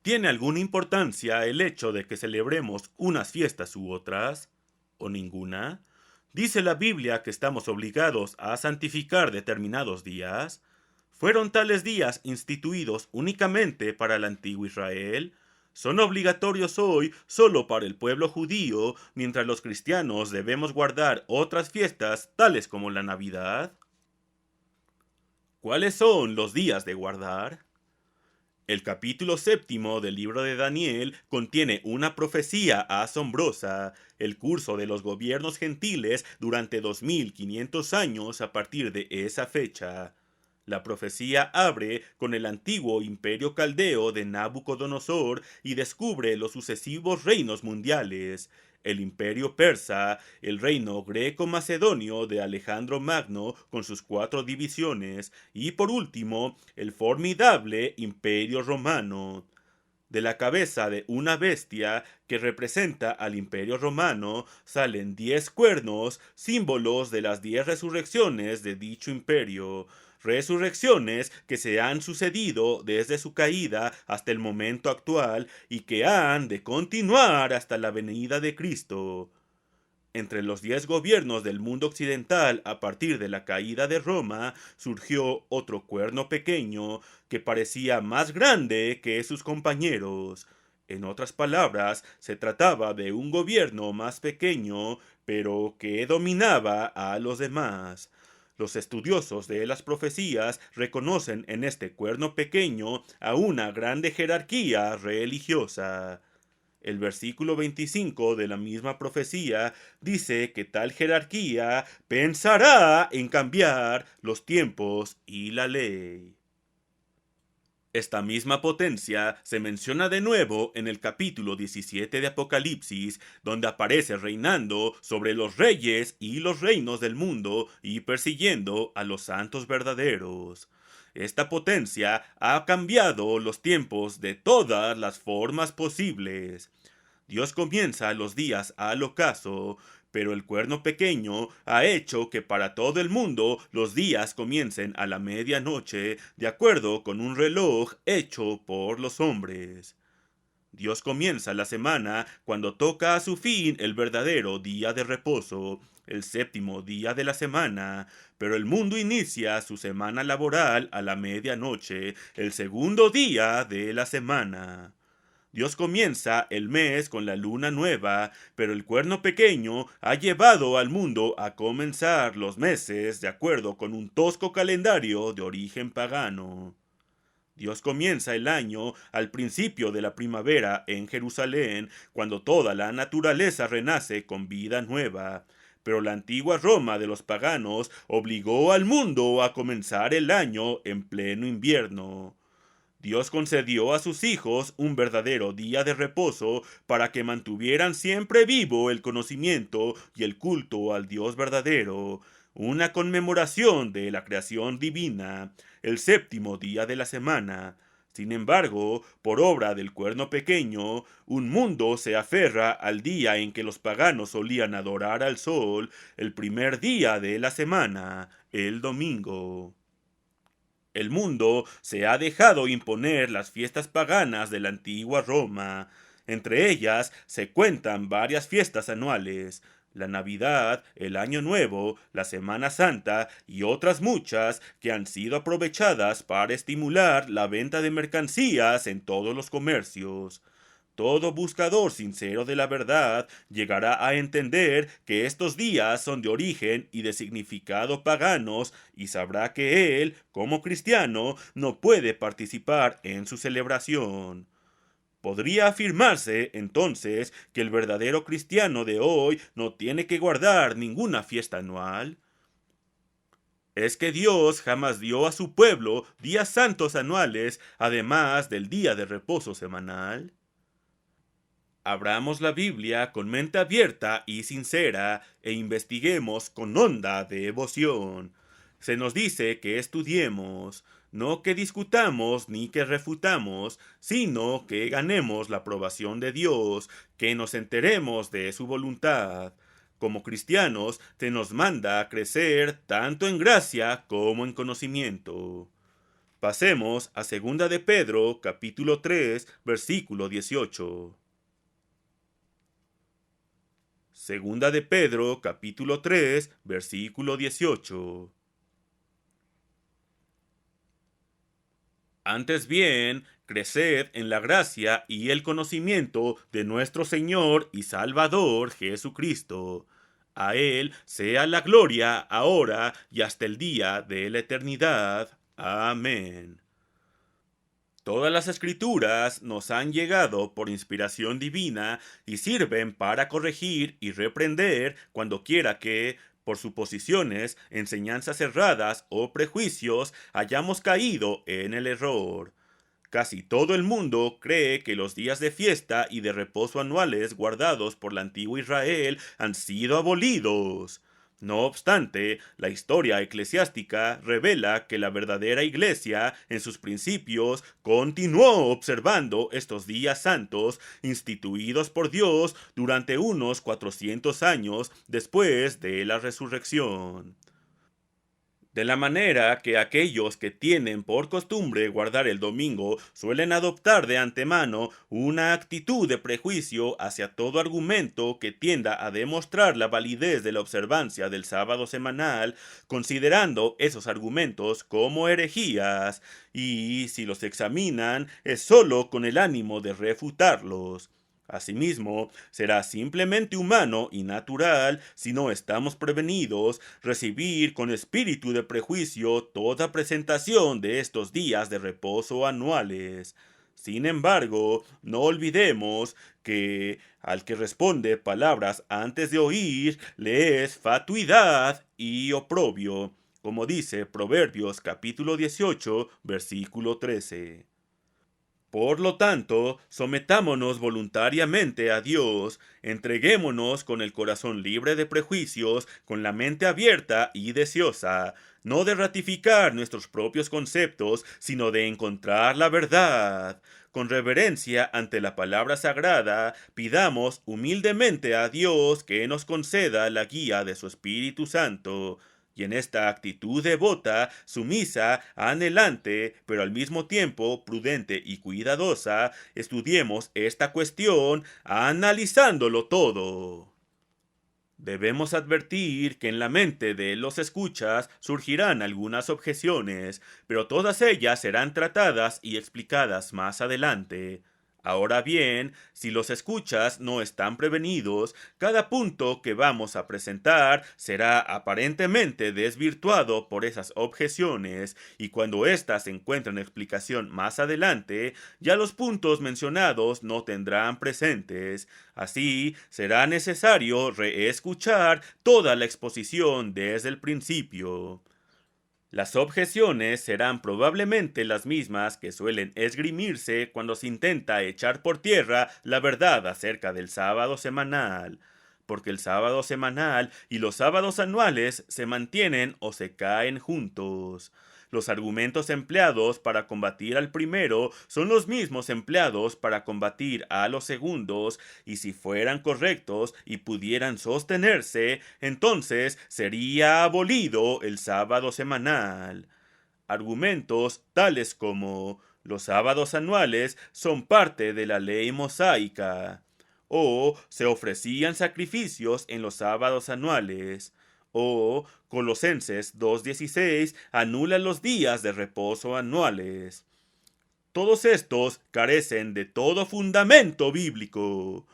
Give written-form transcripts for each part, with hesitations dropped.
¿Tiene alguna importancia el hecho de que celebremos unas fiestas u otras? ¿O ninguna? ¿Dice la Biblia que estamos obligados a santificar determinados días? ¿Fueron tales días instituidos únicamente para el antiguo Israel? ¿Son obligatorios hoy solo para el pueblo judío, mientras los cristianos debemos guardar otras fiestas tales como la Navidad? ¿Cuáles son los días de guardar? El capítulo séptimo del libro de Daniel contiene una profecía asombrosa, el curso de los gobiernos gentiles durante 2500 años a partir de esa fecha. La profecía abre con el antiguo imperio caldeo de Nabucodonosor y descubre los sucesivos reinos mundiales: el imperio persa, el reino greco-macedonio de Alejandro Magno con sus 4 divisiones y por último el formidable imperio romano. De la cabeza de una bestia que representa al imperio romano salen 10 cuernos, símbolos de las 10 resurrecciones de dicho imperio, resurrecciones que se han sucedido desde su caída hasta el momento actual y que han de continuar hasta la venida de Cristo. Entre los 10 gobiernos del mundo occidental a partir de la caída de Roma surgió otro cuerno pequeño que parecía más grande que sus compañeros. En otras palabras, se trataba de un gobierno más pequeño, pero que dominaba a los demás. Los estudiosos de las profecías reconocen en este cuerno pequeño a una grande jerarquía religiosa. El versículo 25 de la misma profecía dice que tal jerarquía pensará en cambiar los tiempos y la ley. Esta misma potencia se menciona de nuevo en el capítulo 17 de Apocalipsis, donde aparece reinando sobre los reyes y los reinos del mundo y persiguiendo a los santos verdaderos. Esta potencia ha cambiado los tiempos de todas las formas posibles. Dios comienza los días al ocaso, pero el cuerno pequeño ha hecho que para todo el mundo los días comiencen a la medianoche, de acuerdo con un reloj hecho por los hombres. Dios comienza la semana cuando toca a su fin el verdadero día de reposo, el séptimo día de la semana, pero el mundo inicia su semana laboral a la medianoche, el segundo día de la semana. Dios comienza el mes con la luna nueva, pero el cuerno pequeño ha llevado al mundo a comenzar los meses de acuerdo con un tosco calendario de origen pagano. Dios comienza el año al principio de la primavera en Jerusalén, cuando toda la naturaleza renace con vida nueva. Pero la antigua Roma de los paganos obligó al mundo a comenzar el año en pleno invierno. Dios concedió a sus hijos un verdadero día de reposo para que mantuvieran siempre vivo el conocimiento y el culto al Dios verdadero, una conmemoración de la creación divina, el séptimo día de la semana. Sin embargo, por obra del cuerno pequeño, un mundo se aferra al día en que los paganos solían adorar al sol, el primer día de la semana, el domingo. El mundo se ha dejado imponer las fiestas paganas de la antigua Roma. Entre ellas se cuentan varias fiestas anuales: la Navidad, el Año Nuevo, la Semana Santa y otras muchas que han sido aprovechadas para estimular la venta de mercancías en todos los comercios. Todo buscador sincero de la verdad llegará a entender que estos días son de origen y de significado paganos y sabrá que él, como cristiano, no puede participar en su celebración. Podría afirmarse, entonces, que el verdadero cristiano de hoy no tiene que guardar ninguna fiesta anual. Es que Dios jamás dio a su pueblo días santos anuales, además del día de reposo semanal. Abramos la Biblia con mente abierta y sincera e investiguemos con honda devoción. Se nos dice que estudiemos, no que discutamos ni que refutamos, sino que ganemos la aprobación de Dios, que nos enteremos de su voluntad. Como cristianos, se nos manda a crecer tanto en gracia como en conocimiento. Pasemos a 2 de Pedro, capítulo 3, versículo 18. Segunda de Pedro, capítulo 3, versículo 18. Antes bien, creced en la gracia y el conocimiento de nuestro Señor y Salvador Jesucristo. A Él sea la gloria ahora y hasta el día de la eternidad. Amén. Todas las escrituras nos han llegado por inspiración divina y sirven para corregir y reprender cuando quiera que, por suposiciones, enseñanzas erradas o prejuicios, hayamos caído en el error. Casi todo el mundo cree que los días de fiesta y de reposo anuales guardados por la antigua Israel han sido abolidos. No obstante, la historia eclesiástica revela que la verdadera iglesia, en sus principios, continuó observando estos días santos instituidos por Dios durante unos 400 años después de la resurrección. De la manera que aquellos que tienen por costumbre guardar el domingo suelen adoptar de antemano una actitud de prejuicio hacia todo argumento que tienda a demostrar la validez de la observancia del sábado semanal, considerando esos argumentos como herejías, y si los examinan es sólo con el ánimo de refutarlos. Asimismo, será simplemente humano y natural, si no estamos prevenidos, recibir con espíritu de prejuicio toda presentación de estos días de reposo anuales. Sin embargo, no olvidemos que al que responde palabras antes de oír, le es fatuidad y oprobio, como dice Proverbios capítulo 18, versículo 13. Por lo tanto, sometámonos voluntariamente a Dios, entreguémonos con el corazón libre de prejuicios, con la mente abierta y deseosa, no de ratificar nuestros propios conceptos, sino de encontrar la verdad. Con reverencia ante la palabra sagrada, pidamos humildemente a Dios que nos conceda la guía de su Espíritu Santo. Y en esta actitud devota, sumisa, anhelante, pero al mismo tiempo prudente y cuidadosa, estudiemos esta cuestión analizándolo todo. Debemos advertir que en la mente de los escuchas surgirán algunas objeciones, pero todas ellas serán tratadas y explicadas más adelante. Ahora bien, si los escuchas no están prevenidos, cada punto que vamos a presentar será aparentemente desvirtuado por esas objeciones, y cuando éstas encuentren explicación más adelante, ya los puntos mencionados no tendrán presentes. Así, será necesario reescuchar toda la exposición desde el principio. Las objeciones serán probablemente las mismas que suelen esgrimirse cuando se intenta echar por tierra la verdad acerca del sábado semanal, porque el sábado semanal y los sábados anuales se mantienen o se caen juntos. Los argumentos empleados para combatir al primero son los mismos empleados para combatir a los segundos, y si fueran correctos y pudieran sostenerse, entonces sería abolido el sábado semanal. Argumentos tales como los sábados anuales son parte de la ley mosaica, o se ofrecían sacrificios en los sábados anuales, o Colosenses 2:16 anula los días de reposo anuales. Todos estos carecen de todo fundamento bíblico,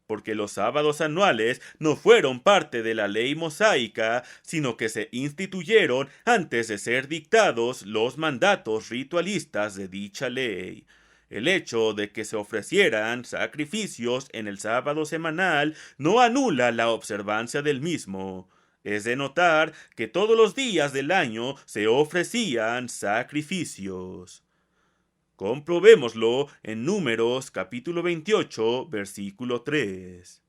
porque los sábados anuales no fueron parte de la ley mosaica, sino que se instituyeron antes de ser dictados los mandatos ritualistas de dicha ley. El hecho de que se ofrecieran sacrificios en el sábado semanal no anula la observancia del mismo. Es de notar que todos los días del año se ofrecían sacrificios. Comprobémoslo en Números capítulo 28, versículo 3.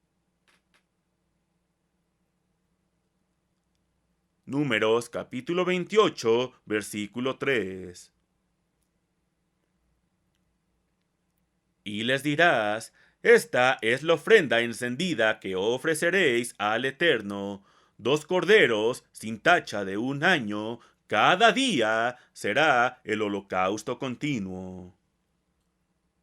Números capítulo 28, versículo 3. Y les dirás: esta es la ofrenda encendida que ofreceréis al Eterno: 2 corderos sin tacha de 1 año, cada día será el holocausto continuo.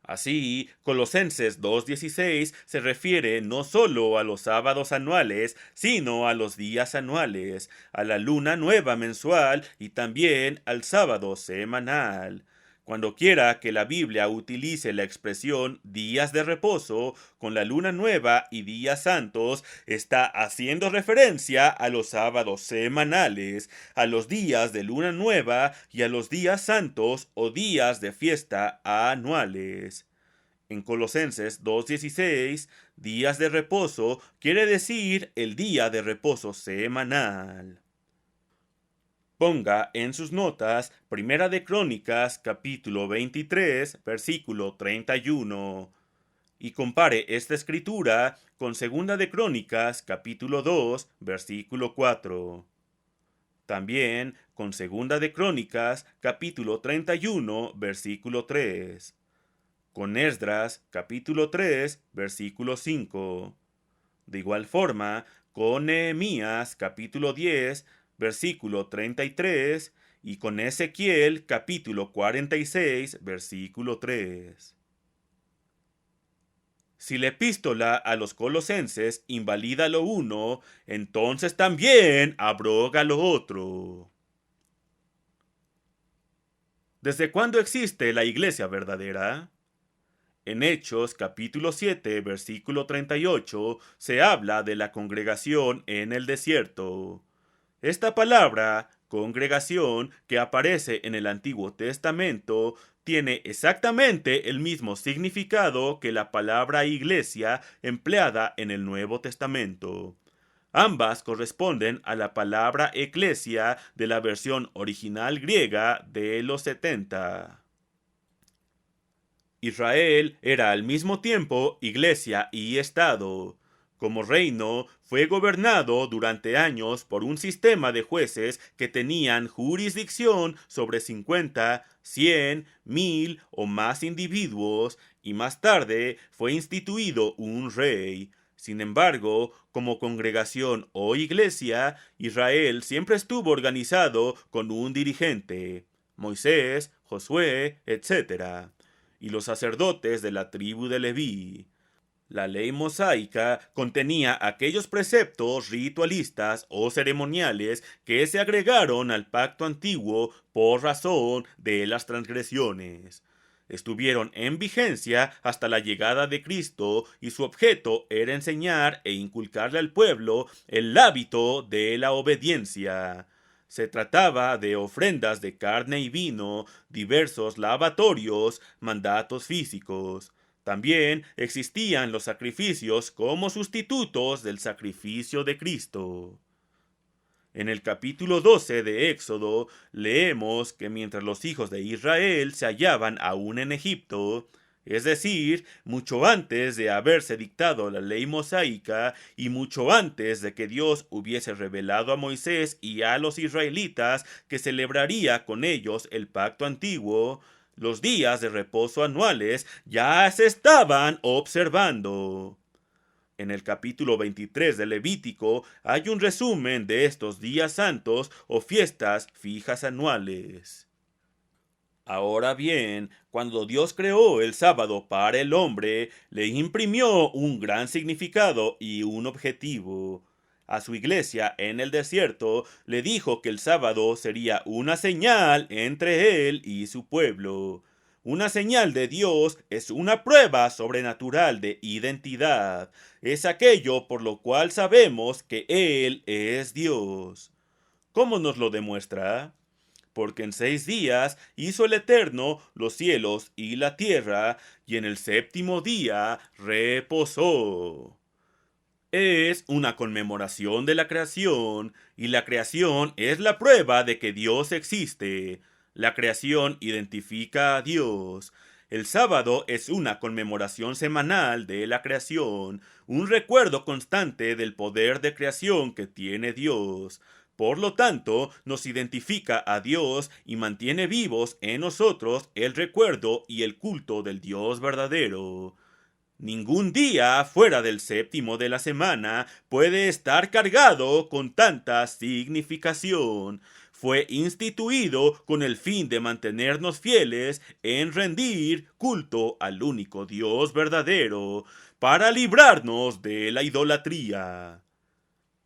Así, Colosenses 2:16 se refiere no solo a los sábados anuales, sino a los días anuales, a la luna nueva mensual y también al sábado semanal. Cuando quiera que la Biblia utilice la expresión días de reposo con la luna nueva y días santos, está haciendo referencia a los sábados semanales, a los días de luna nueva y a los días santos o días de fiesta anuales. En Colosenses 2:16, días de reposo quiere decir el día de reposo semanal. Ponga en sus notas Primera de Crónicas, capítulo 23, versículo 31, y compare esta escritura con Segunda de Crónicas, capítulo 2, versículo 4. También con Segunda de Crónicas, capítulo 31, versículo 3. Con Esdras, capítulo 3, versículo 5. De igual forma, con Nehemías, capítulo 10, versículo 33, y con Ezequiel, capítulo 46, versículo 3. Si la epístola a los colosenses invalida lo uno, entonces también abroga lo otro. ¿Desde cuándo existe la iglesia verdadera? En Hechos capítulo 7, versículo 38, se habla de la congregación en el desierto. Esta palabra, congregación, que aparece en el Antiguo Testamento, tiene exactamente el mismo significado que la palabra iglesia empleada en el Nuevo Testamento. Ambas corresponden a la palabra eclesia de la versión original griega de los 70. Israel era al mismo tiempo iglesia y estado. Como reino, fue gobernado durante años por un sistema de jueces que tenían jurisdicción sobre 50, 100, 1000 o más individuos, y más tarde fue instituido un rey. Sin embargo, como congregación o iglesia, Israel siempre estuvo organizado con un dirigente: Moisés, Josué, etc., y los sacerdotes de la tribu de Leví. La ley mosaica contenía aquellos preceptos ritualistas o ceremoniales que se agregaron al pacto antiguo por razón de las transgresiones. Estuvieron en vigencia hasta la llegada de Cristo y su objeto era enseñar e inculcarle al pueblo el hábito de la obediencia. Se trataba de ofrendas de carne y vino, diversos lavatorios, mandatos físicos. También existían los sacrificios como sustitutos del sacrificio de Cristo. En el capítulo 12 de Éxodo leemos que mientras los hijos de Israel se hallaban aún en Egipto, es decir, mucho antes de haberse dictado la ley mosaica y mucho antes de que Dios hubiese revelado a Moisés y a los israelitas que celebraría con ellos el pacto antiguo, los días de reposo anuales ya se estaban observando. En el capítulo 23 de Levítico hay un resumen de estos días santos o fiestas fijas anuales. Ahora bien, cuando Dios creó el sábado para el hombre, le imprimió un gran significado y un objetivo. A su iglesia en el desierto le dijo que el sábado sería una señal entre él y su pueblo. Una señal de Dios es una prueba sobrenatural de identidad. Es aquello por lo cual sabemos que Él es Dios. ¿Cómo nos lo demuestra? Porque en 6 días hizo el Eterno los cielos y la tierra, y en el séptimo día reposó. Es una conmemoración de la creación, y la creación es la prueba de que Dios existe. La creación identifica a Dios. El sábado es una conmemoración semanal de la creación, un recuerdo constante del poder de creación que tiene Dios. Por lo tanto, nos identifica a Dios y mantiene vivos en nosotros el recuerdo y el culto del Dios verdadero. Ningún día fuera del séptimo de la semana puede estar cargado con tanta significación. fue instituido con el fin de mantenernos fieles en rendir culto al único Dios verdadero, para librarnos de la idolatría.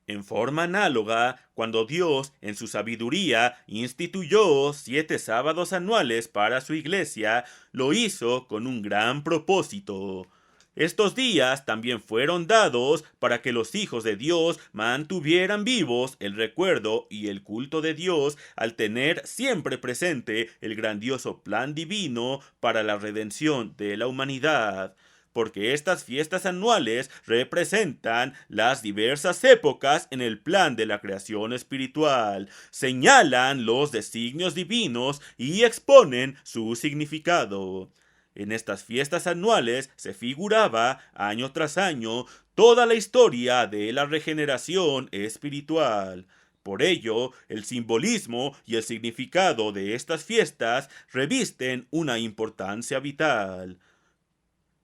En forma análoga, cuando Dios, en su sabiduría, instituyó 7 sábados anuales para su iglesia, lo hizo con un gran propósito. Estos días también fueron dados para que los hijos de Dios mantuvieran vivos el recuerdo y el culto de Dios al tener siempre presente el grandioso plan divino para la redención de la humanidad, porque estas fiestas anuales representan las diversas épocas en el plan de la creación espiritual, señalan los designios divinos y exponen su significado. En estas fiestas anuales se figuraba, año tras año, toda la historia de la regeneración espiritual. Por ello, el simbolismo y el significado de estas fiestas revisten una importancia vital.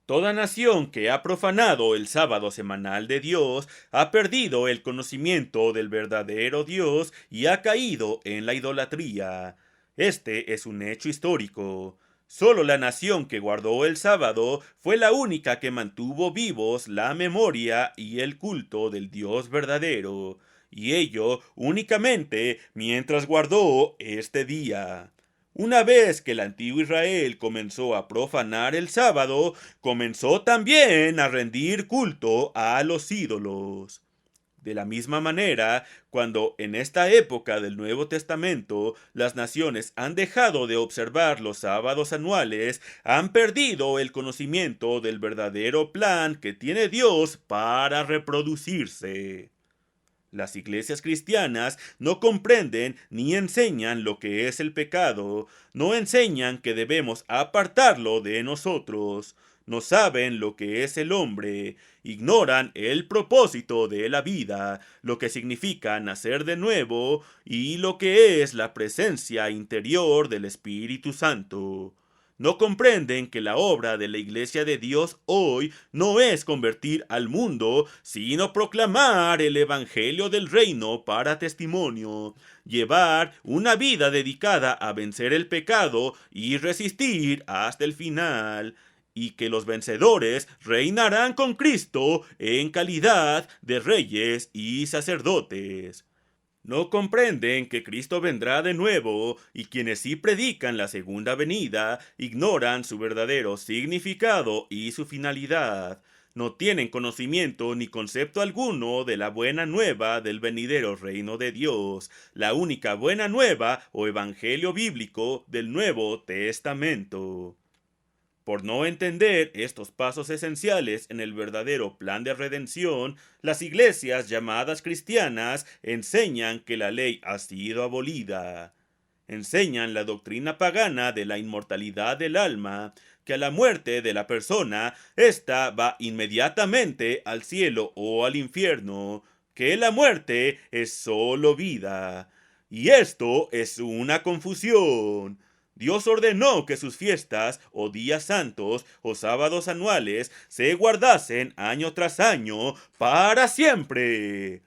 Toda nación que ha profanado el sábado semanal de Dios ha perdido el conocimiento del verdadero Dios y ha caído en la idolatría. Este es un hecho histórico. Solo la nación que guardó el sábado fue la única que mantuvo vivos la memoria y el culto del Dios verdadero, y ello únicamente mientras guardó este día. Una vez que el antiguo Israel comenzó a profanar el sábado, comenzó también a rendir culto a los ídolos. De la misma manera, cuando en esta época del Nuevo Testamento las naciones han dejado de observar los sábados anuales, han perdido el conocimiento del verdadero plan que tiene Dios para reproducirse. Las iglesias cristianas no comprenden ni enseñan lo que es el pecado, no enseñan que debemos apartarlo de nosotros, no saben lo que es el hombre, ignoran el propósito de la vida, lo que significa nacer de nuevo y lo que es la presencia interior del Espíritu Santo. No comprenden que la obra de la Iglesia de Dios hoy no es convertir al mundo, sino proclamar el Evangelio del Reino para testimonio, llevar una vida dedicada a vencer el pecado y resistir hasta el final, y que los vencedores reinarán con Cristo en calidad de reyes y sacerdotes. No comprenden que Cristo vendrá de nuevo, y quienes sí predican la segunda venida ignoran su verdadero significado y su finalidad. No tienen conocimiento ni concepto alguno de la buena nueva del venidero reino de Dios, la única buena nueva o evangelio bíblico del Nuevo Testamento. Por no entender estos pasos esenciales en el verdadero plan de redención, las iglesias llamadas cristianas enseñan que la ley ha sido abolida. Enseñan la doctrina pagana de la inmortalidad del alma, que a la muerte de la persona, ésta va inmediatamente al cielo o al infierno, que la muerte es sólo vida. Y esto es una confusión. Dios ordenó que sus fiestas, o días santos, o sábados anuales, se guardasen año tras año, para siempre.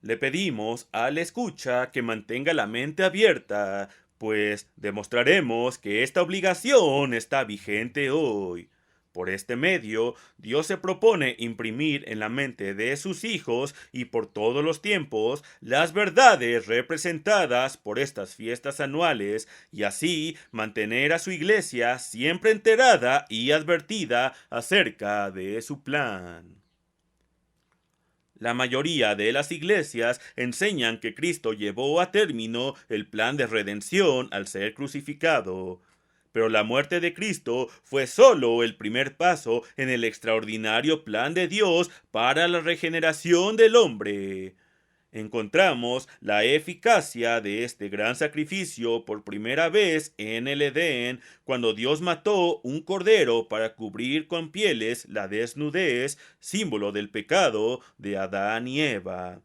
Le pedimos al escucha que mantenga la mente abierta, pues demostraremos que esta obligación está vigente hoy. Por este medio, Dios se propone imprimir en la mente de sus hijos y por todos los tiempos las verdades representadas por estas fiestas anuales, y así mantener a su iglesia siempre enterada y advertida acerca de su plan. La mayoría de las iglesias enseñan que Cristo llevó a término el plan de redención al ser crucificado. Pero la muerte de Cristo fue solo el primer paso en el extraordinario plan de Dios para la regeneración del hombre. Encontramos la eficacia de este gran sacrificio por primera vez en el Edén, cuando Dios mató un cordero para cubrir con pieles la desnudez, símbolo del pecado de Adán y Eva.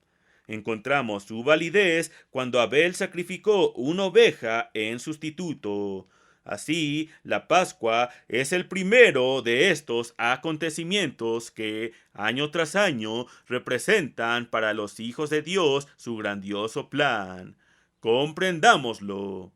Encontramos su validez cuando Abel sacrificó una oveja en sustituto. Así, la Pascua es el primero de estos acontecimientos que, año tras año, representan para los hijos de Dios su grandioso plan. Comprendámoslo.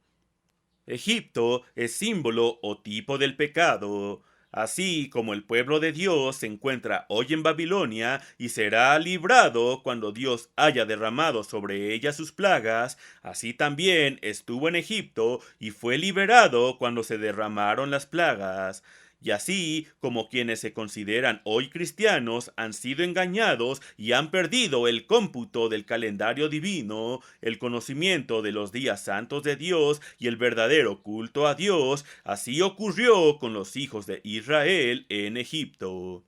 Egipto es símbolo o tipo del pecado, así como el pueblo de Dios se encuentra hoy en Babilonia y será librado cuando Dios haya derramado sobre ella sus plagas, así también estuvo en Egipto y fue liberado cuando se derramaron las plagas. Y así como quienes se consideran hoy cristianos han sido engañados y han perdido el cómputo del calendario divino, el conocimiento de los días santos de Dios y el verdadero culto a Dios, así ocurrió con los hijos de Israel en Egipto.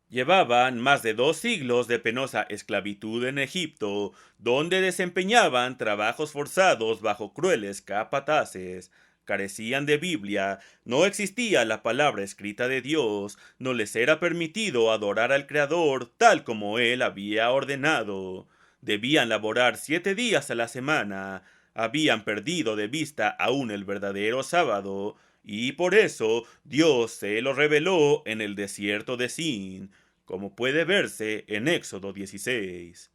Llevaban más de 2 siglos de penosa esclavitud en Egipto, donde desempeñaban trabajos forzados bajo crueles capataces. Carecían de Biblia, no existía la palabra escrita de Dios, no les era permitido adorar al Creador tal como Él había ordenado. Debían laborar 7 días a la semana, habían perdido de vista aún el verdadero sábado, y por eso Dios se lo reveló en el desierto de Sin, como puede verse en Éxodo 16.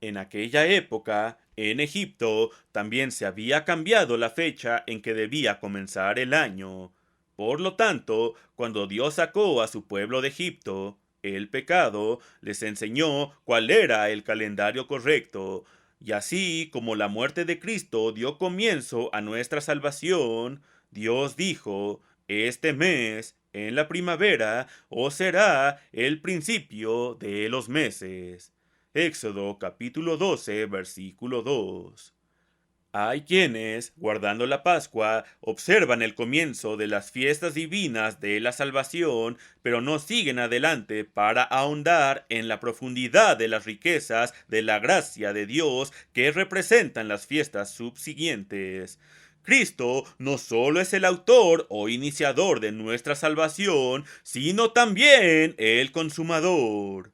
En aquella época, en Egipto, también se había cambiado la fecha en que debía comenzar el año. Por lo tanto, cuando Dios sacó a su pueblo de Egipto, el pecado les enseñó cuál era el calendario correcto, y así como la muerte de Cristo dio comienzo a nuestra salvación, Dios dijo, este mes, en la primavera, os será el principio de los meses. Éxodo capítulo 12, versículo 2. Hay quienes, guardando la Pascua, observan el comienzo de las fiestas divinas de la salvación, pero no siguen adelante para ahondar en la profundidad de las riquezas de la gracia de Dios que representan las fiestas subsiguientes. Cristo no solo es el autor o iniciador de nuestra salvación, sino también el consumador.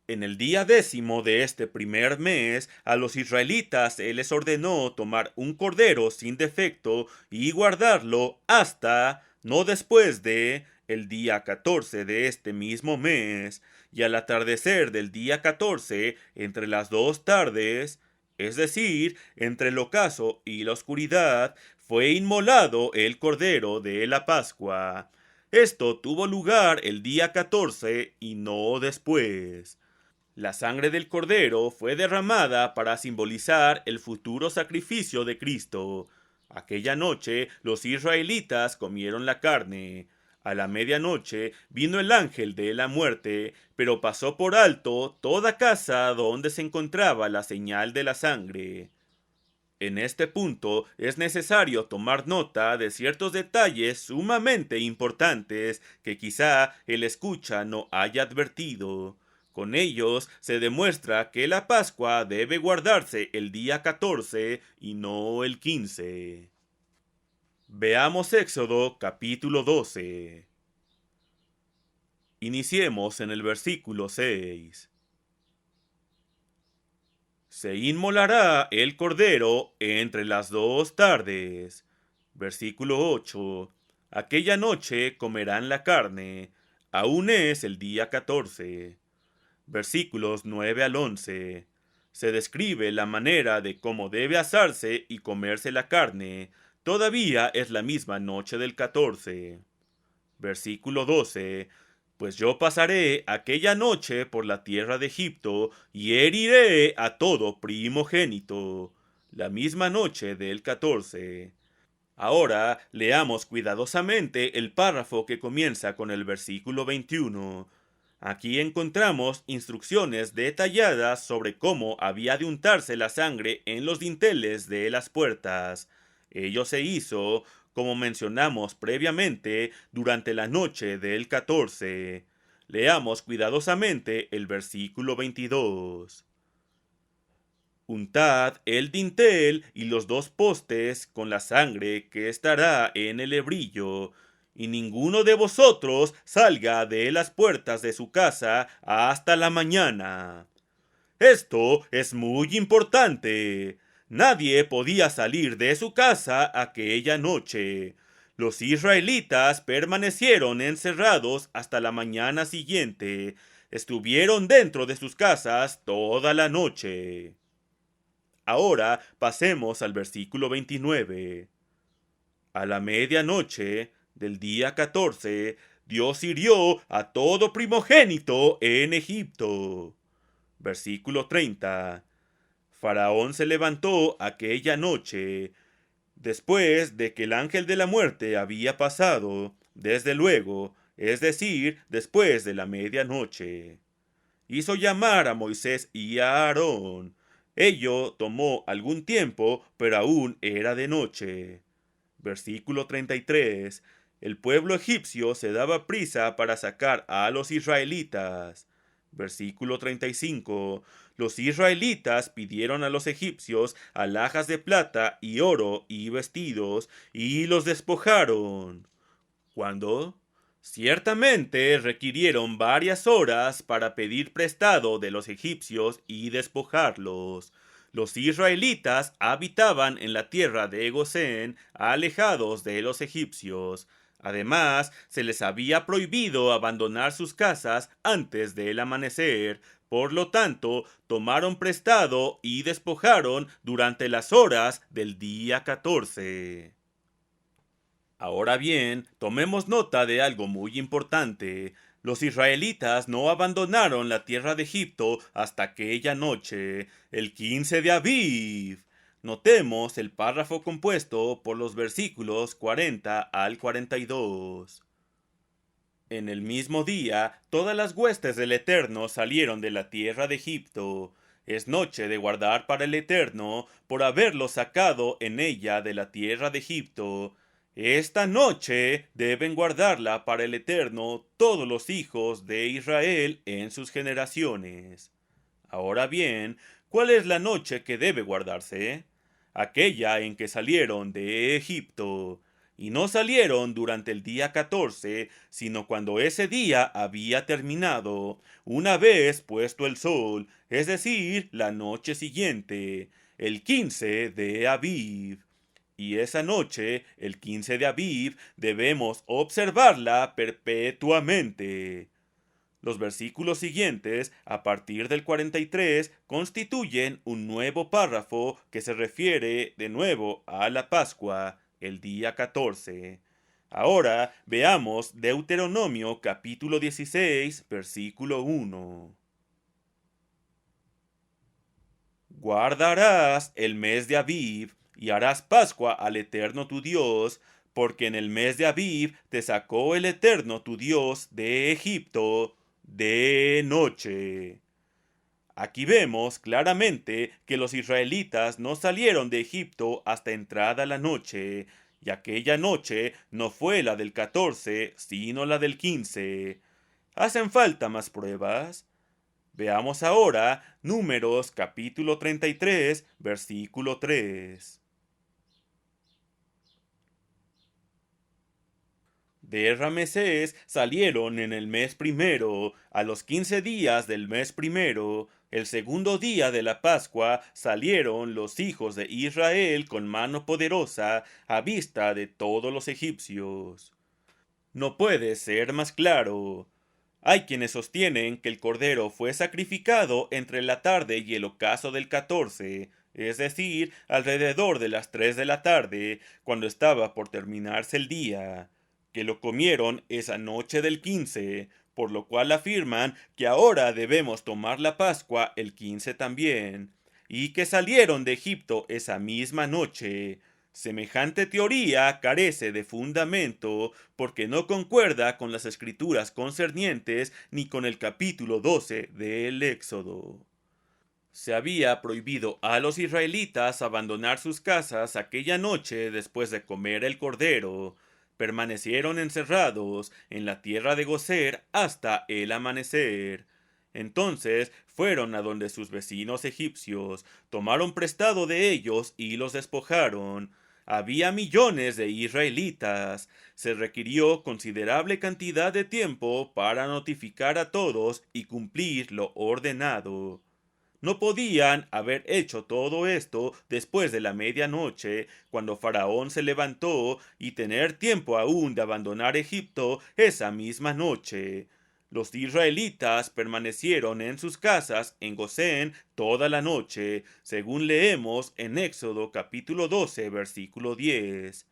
En el día 10º de este primer mes, a los israelitas se les ordenó tomar un cordero sin defecto y guardarlo hasta, no después de, el día 14 de este mismo mes, y al atardecer del día 14, entre las 2 tardes, es decir, entre el ocaso y la oscuridad, fue inmolado el cordero de la Pascua. Esto tuvo lugar el día 14 y no después. La sangre del cordero fue derramada para simbolizar el futuro sacrificio de Cristo. Aquella noche los israelitas comieron la carne. A la medianoche vino el ángel de la muerte, pero pasó por alto toda casa donde se encontraba la señal de la sangre. En este punto es necesario tomar nota de ciertos detalles sumamente importantes que quizá el escucha no haya advertido. Con ellos se demuestra que la Pascua debe guardarse el día 14 y no el 15. Veamos Éxodo capítulo 12. Iniciemos en el versículo 6. Se inmolará el cordero entre las 2 tardes. Versículo 8. Aquella noche comerán la carne. Aún es el día 14. Versículos 9 al 11. Se describe la manera de cómo debe asarse y comerse la carne. Todavía es la misma noche del 14. Versículo 12. Pues yo pasaré aquella noche por la tierra de Egipto y heriré a todo primogénito. La misma noche del 14. Ahora leamos cuidadosamente el párrafo que comienza con el versículo 21. Aquí encontramos instrucciones detalladas sobre cómo había de untarse la sangre en los dinteles de las puertas. Ello se hizo, como mencionamos previamente, durante la noche del 14. Leamos cuidadosamente el versículo 22. Untad el dintel y los 2 postes con la sangre que estará en el hebrillo, y ninguno de vosotros salga de las puertas de su casa hasta la mañana. Esto es muy importante. Nadie podía salir de su casa aquella noche. Los israelitas permanecieron encerrados hasta la mañana siguiente. Estuvieron dentro de sus casas toda la noche. Ahora pasemos al versículo 29. A la medianoche del día 14, Dios hirió a todo primogénito en Egipto. Versículo 30. Faraón se levantó aquella noche, después de que el ángel de la muerte había pasado, desde luego, es decir, después de la medianoche. Hizo llamar a Moisés y a Aarón. Ello tomó algún tiempo, pero aún era de noche. Versículo 33. El pueblo egipcio se daba prisa para sacar a los israelitas. Versículo 35. Los israelitas pidieron a los egipcios alhajas de plata y oro y vestidos, y los despojaron. ¿Cuándo? Ciertamente requirieron varias horas para pedir prestado de los egipcios y despojarlos. Los israelitas habitaban en la tierra de Gosén, alejados de los egipcios. Además, se les había prohibido abandonar sus casas antes del amanecer. Por lo tanto, tomaron prestado y despojaron durante las horas del día 14. Ahora bien, tomemos nota de algo muy importante. Los israelitas no abandonaron la tierra de Egipto hasta aquella noche, el 15 de Aviv. Notemos el párrafo compuesto por los versículos 40 al 42. En el mismo día, todas las huestes del Eterno salieron de la tierra de Egipto. Es noche de guardar para el Eterno, por haberlo sacado en ella de la tierra de Egipto. Esta noche deben guardarla para el Eterno todos los hijos de Israel en sus generaciones. Ahora bien, ¿cuál es la noche que debe guardarse? Aquella en que salieron de Egipto. Y no salieron durante el día 14, sino cuando ese día había terminado, una vez puesto el sol, es decir, la noche siguiente, el 15 de Aviv. Y esa noche, el 15 de Aviv, debemos observarla perpetuamente. Los versículos siguientes, a partir del 43, constituyen un nuevo párrafo que se refiere de nuevo a la Pascua, el día 14. Ahora veamos Deuteronomio capítulo 16, versículo 1. Guardarás el mes de Aviv y harás Pascua al Eterno tu Dios, porque en el mes de Aviv te sacó el Eterno tu Dios de Egipto de noche. Aquí vemos claramente que los israelitas no salieron de Egipto hasta entrada la noche, y aquella noche no fue la del 14, sino la del 15. ¿Hacen falta más pruebas? Veamos ahora Números capítulo 33, versículo 3. De Ramesés salieron en el mes primero, a los 15 días del mes primero, el segundo día de la Pascua, salieron los hijos de Israel con mano poderosa a vista de todos los egipcios. No puede ser más claro. Hay quienes sostienen que el cordero fue sacrificado entre la tarde y el ocaso del 14, es decir, alrededor de las 3 de la tarde, cuando estaba por terminarse el día, que lo comieron esa noche del 15, por lo cual afirman que ahora debemos tomar la Pascua el 15 también, y que salieron de Egipto esa misma noche. Semejante teoría carece de fundamento porque no concuerda con las escrituras concernientes ni con el capítulo 12 del Éxodo. Se había prohibido a los israelitas abandonar sus casas aquella noche después de comer el cordero. Permanecieron encerrados en la tierra de Goser hasta el amanecer. Entonces fueron a donde sus vecinos egipcios, tomaron prestado de ellos y los despojaron. Había millones de israelitas. Se requirió considerable cantidad de tiempo para notificar a todos y cumplir lo ordenado. No podían haber hecho todo esto después de la medianoche, cuando Faraón se levantó, y tener tiempo aún de abandonar Egipto esa misma noche. Los israelitas permanecieron en sus casas en Gosén toda la noche, según leemos en Éxodo capítulo 12, versículo 10.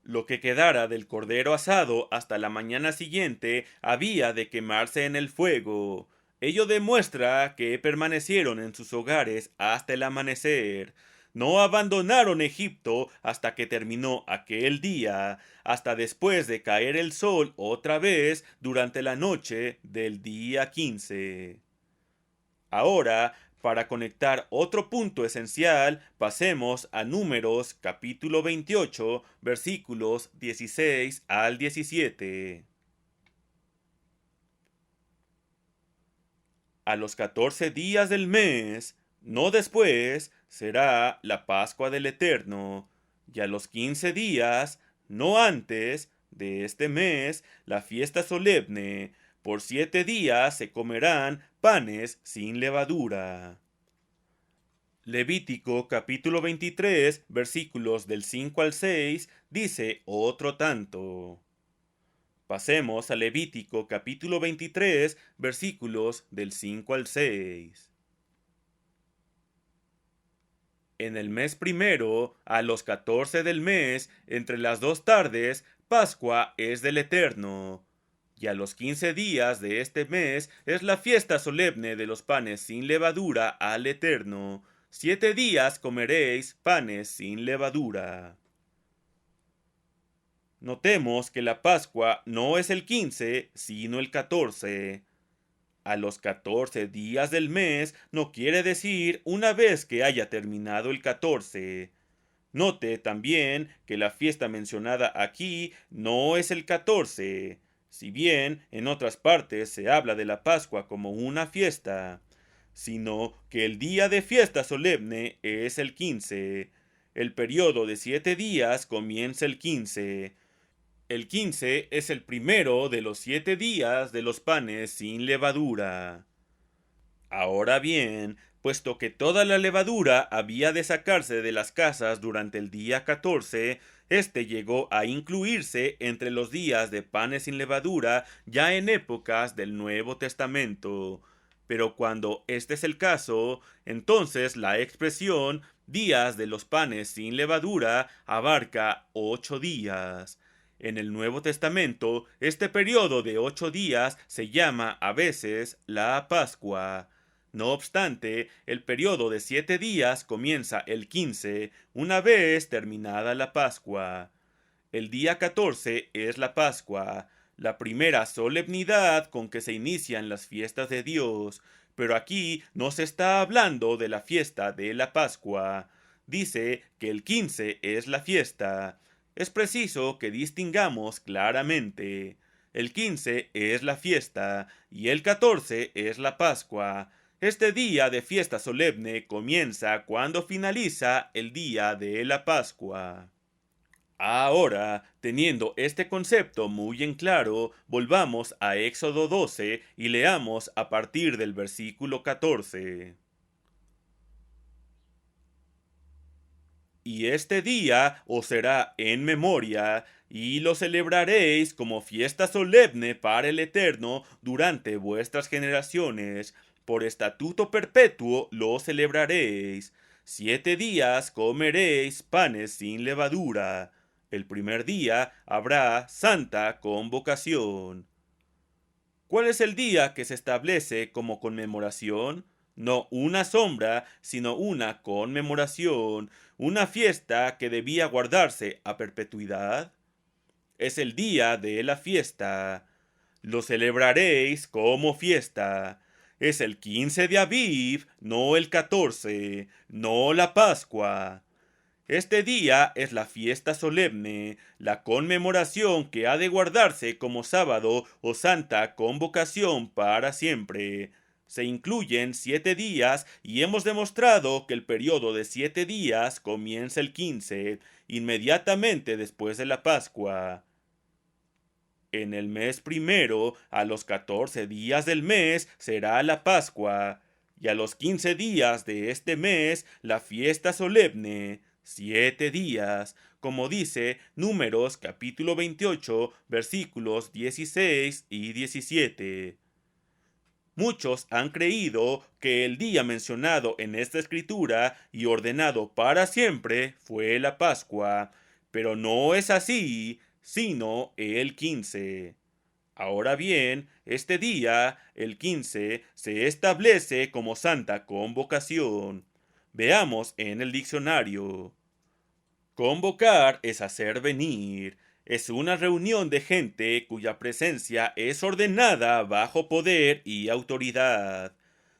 Lo que quedara del cordero asado hasta la mañana siguiente había de quemarse en el fuego. Ello demuestra que permanecieron en sus hogares hasta el amanecer. No abandonaron Egipto hasta que terminó aquel día, hasta después de caer el sol otra vez durante la noche del día 15. Ahora, para conectar otro punto esencial, pasemos a Números capítulo 28, versículos 16 al 17. A los 14 días del mes, no después, será la Pascua del Eterno, y a los 15 días, no antes, de este mes, la fiesta solemne. Por 7 días se comerán panes sin levadura. Levítico capítulo 23, versículos del 5 al 6, dice otro tanto. Pasemos a Levítico capítulo 23, versículos del 5 al 6. En el mes primero, a los 14 del mes, entre las 2 tardes, Pascua es del Eterno. Y a los 15 días de este mes es la fiesta solemne de los panes sin levadura al Eterno. 7 días comeréis panes sin levadura. Notemos que la Pascua no es el 15, sino el 14. A los 14 días del mes no quiere decir una vez que haya terminado el 14. Note también que la fiesta mencionada aquí no es el 14, si bien en otras partes se habla de la Pascua como una fiesta, sino que el día de fiesta solemne es el 15. El periodo de 7 días comienza el 15. El 15 es el primero de los 7 días de los panes sin levadura. Ahora bien, puesto que toda la levadura había de sacarse de las casas durante el día 14, este llegó a incluirse entre los días de panes sin levadura ya en épocas del Nuevo Testamento. Pero cuando este es el caso, entonces la expresión días de los panes sin levadura abarca 8 días. En el Nuevo Testamento, este periodo de 8 días se llama a veces la Pascua. No obstante, el periodo de 7 días comienza el 15, una vez terminada la Pascua. El día 14 es la Pascua, la primera solemnidad con que se inician las fiestas de Dios, pero aquí no se está hablando de la fiesta de la Pascua. Dice que el 15 es la fiesta. Es preciso que distingamos claramente. El 15 es la fiesta y el 14 es la Pascua. Este día de fiesta solemne comienza cuando finaliza el día de la Pascua. Ahora, teniendo este concepto muy en claro, volvamos a Éxodo 12 y leamos a partir del versículo 14. Y este día os será en memoria, y lo celebraréis como fiesta solemne para el Eterno durante vuestras generaciones. Por estatuto perpetuo lo celebraréis. 7 días comeréis panes sin levadura. El primer día habrá santa convocación. ¿Cuál es el día que se establece como conmemoración? No una sombra, sino una conmemoración, una fiesta que debía guardarse a perpetuidad. Es el día de la fiesta. Lo celebraréis como fiesta. Es el 15 de Aviv, no el 14, no la Pascua. Este día es la fiesta solemne, la conmemoración que ha de guardarse como sábado o santa convocación para siempre. Se incluyen 7 días y hemos demostrado que el periodo de 7 días comienza el 15, inmediatamente después de la Pascua. En el mes primero, a los 14 días del mes, será la Pascua, y a los 15 días de este mes, la fiesta solemne. 7 días, como dice Números capítulo 28, versículos 16 y 17. Muchos han creído que el día mencionado en esta escritura y ordenado para siempre fue la Pascua, pero no es así, sino el 15. Ahora bien, este día, el 15, se establece como santa convocación. Veamos en el diccionario. Convocar es hacer venir. Es una reunión de gente cuya presencia es ordenada bajo poder y autoridad.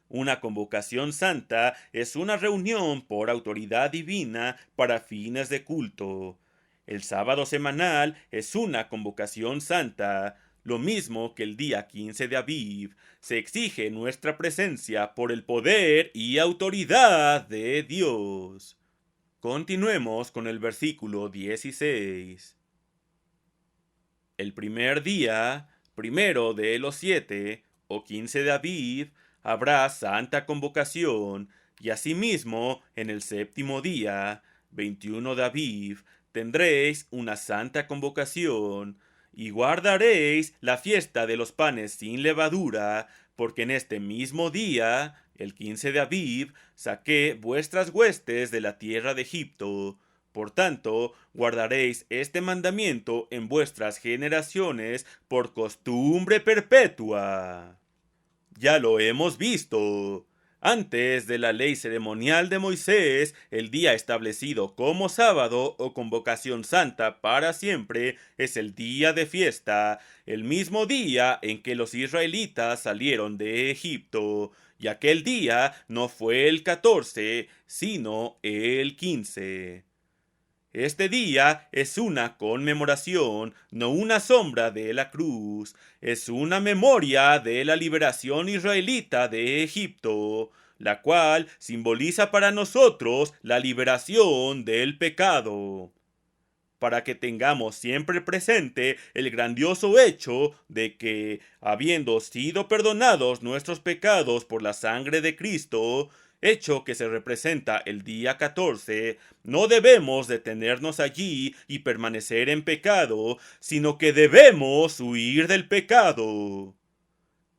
Una convocación santa es una reunión por autoridad divina para fines de culto. El sábado semanal es una convocación santa, lo mismo que el día 15 de Aviv. Se exige nuestra presencia por el poder y autoridad de Dios. Continuemos con el versículo 16. El primer día, primero de los 7 o 15 de Aviv, habrá santa convocación, y asimismo en el séptimo día, 21 de Aviv, tendréis una santa convocación, y guardaréis la fiesta de los panes sin levadura, porque en este mismo día, el 15 de Aviv, saqué vuestras huestes de la tierra de Egipto. Por tanto, guardaréis este mandamiento en vuestras generaciones por costumbre perpetua. Ya lo hemos visto. Antes de la ley ceremonial de Moisés, el día establecido como sábado o convocación santa para siempre es el día de fiesta, el mismo día en que los israelitas salieron de Egipto, y aquel día no fue el 14, sino el 15. Este día es una conmemoración, no una sombra de la cruz. Es una memoria de la liberación israelita de Egipto, la cual simboliza para nosotros la liberación del pecado. Para que tengamos siempre presente el grandioso hecho de que, habiendo sido perdonados nuestros pecados por la sangre de Cristo, hecho que se representa el día 14, no debemos detenernos allí y permanecer en pecado, sino que debemos huir del pecado.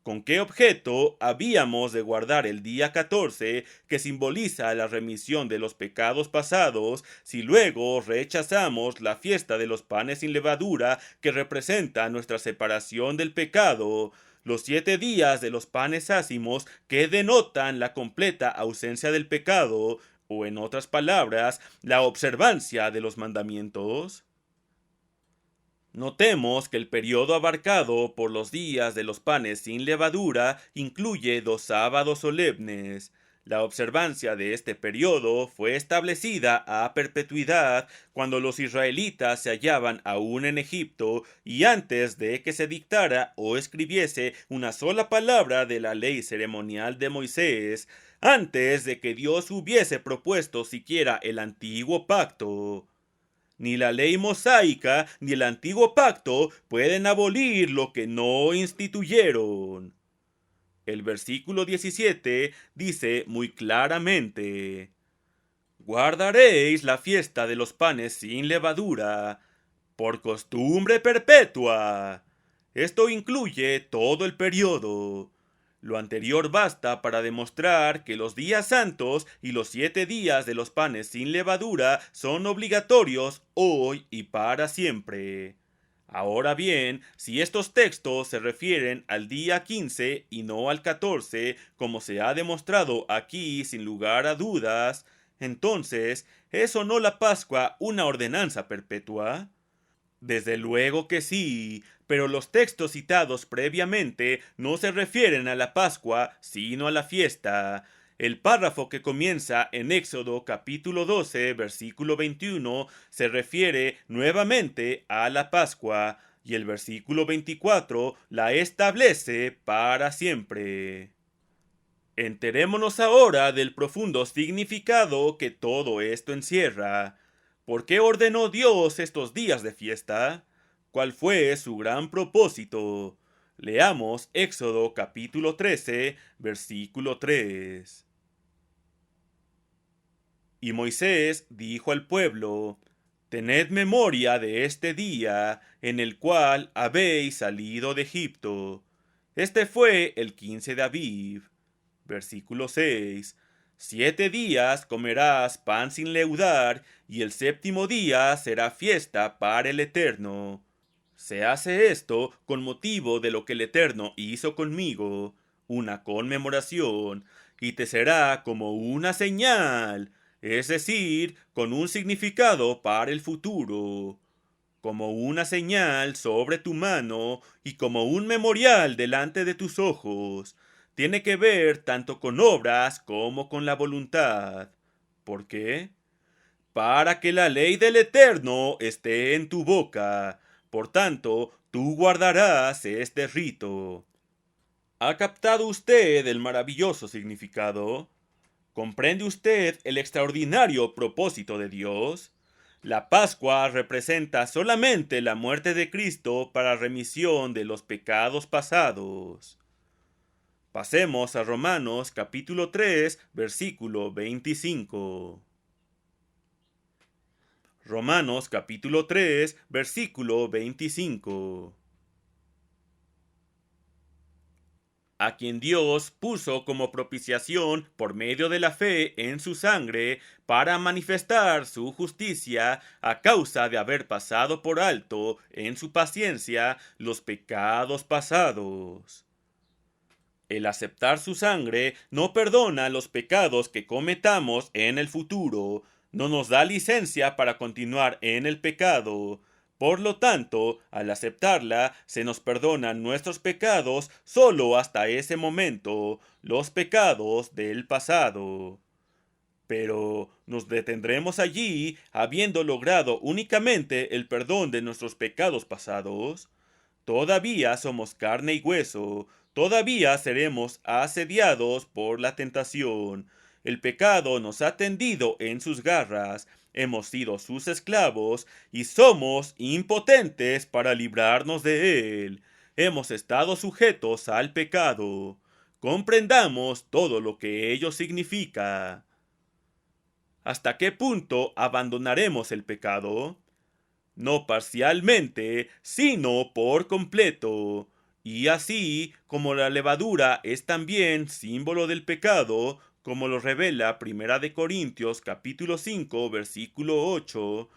¿Con qué objeto habíamos de guardar el día 14, que simboliza la remisión de los pecados pasados, si luego rechazamos la fiesta de los panes sin levadura, que representa nuestra separación del pecado, los 7 días de los panes ácimos, que denotan la completa ausencia del pecado, o en otras palabras, la observancia de los mandamientos? Notemos que el periodo abarcado por los días de los panes sin levadura incluye 2 sábados solemnes. La observancia de este periodo fue establecida a perpetuidad cuando los israelitas se hallaban aún en Egipto y antes de que se dictara o escribiese una sola palabra de la ley ceremonial de Moisés, antes de que Dios hubiese propuesto siquiera el antiguo pacto. Ni la ley mosaica ni el antiguo pacto pueden abolir lo que no instituyeron. El versículo 17 dice muy claramente: guardaréis la fiesta de los panes sin levadura, por costumbre perpetua. Esto incluye todo el periodo. Lo anterior basta para demostrar que los días santos y los 7 días de los panes sin levadura son obligatorios hoy y para siempre. Ahora bien, si estos textos se refieren al día 15 y no al 14, como se ha demostrado aquí sin lugar a dudas, entonces, ¿es o no la Pascua una ordenanza perpetua? Desde luego que sí, pero los textos citados previamente no se refieren a la Pascua, sino a la fiesta. El párrafo que comienza en Éxodo capítulo 12, versículo 21, se refiere nuevamente a la Pascua, y el versículo 24 la establece para siempre. Enterémonos ahora del profundo significado que todo esto encierra. ¿Por qué ordenó Dios estos días de fiesta? ¿Cuál fue su gran propósito? Leamos Éxodo capítulo 13, versículo 3. Y Moisés dijo al pueblo: Tened memoria de este día en el cual habéis salido de Egipto. Este fue el 15 de Abib. Versículo 6. 7 días comerás pan sin leudar, y el séptimo día será fiesta para el Eterno. Se hace esto con motivo de lo que el Eterno hizo conmigo, una conmemoración, y te será como una señal, es decir, con un significado para el futuro, como una señal sobre tu mano y como un memorial delante de tus ojos. Tiene que ver tanto con obras como con la voluntad. ¿Por qué? Para que la ley del Eterno esté en tu boca. Por tanto, tú guardarás este rito. ¿Ha captado usted el maravilloso significado? ¿Comprende usted el extraordinario propósito de Dios? La Pascua representa solamente la muerte de Cristo para remisión de los pecados pasados. Pasemos a Romanos capítulo 3, versículo 25. Romanos capítulo 3, versículo 25. A quien Dios puso como propiciación por medio de la fe en su sangre para manifestar su justicia a causa de haber pasado por alto en su paciencia los pecados pasados. El aceptar su sangre no perdona los pecados que cometamos en el futuro, no nos da licencia para continuar en el pecado. Por lo tanto, al aceptarla, se nos perdonan nuestros pecados solo hasta ese momento, los pecados del pasado. Pero nos detendremos allí, habiendo logrado únicamente el perdón de nuestros pecados pasados. Todavía somos carne y hueso, todavía seremos asediados por la tentación. El pecado nos ha tendido en sus garras, hemos sido sus esclavos y somos impotentes para librarnos de él. Hemos estado sujetos al pecado. Comprendamos todo lo que ello significa. ¿Hasta qué punto abandonaremos el pecado? No parcialmente, sino por completo. Y así como la levadura es también símbolo del pecado, como lo revela Primera de Corintios capítulo 5 versículo 8,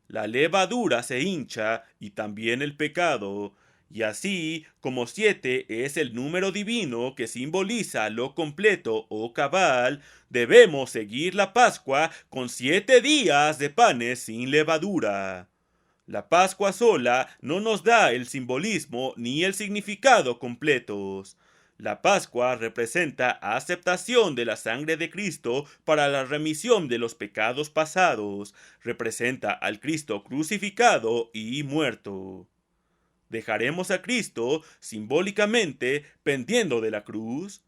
la levadura se hincha y también el pecado. Y así como 7 es el número divino que simboliza lo completo o cabal, debemos seguir la Pascua con 7 días de panes sin levadura. La Pascua sola no nos da el simbolismo ni el significado completos. La Pascua representa aceptación de la sangre de Cristo para la remisión de los pecados pasados, representa al Cristo crucificado y muerto. ¿Dejaremos a Cristo simbólicamente pendiendo de la cruz?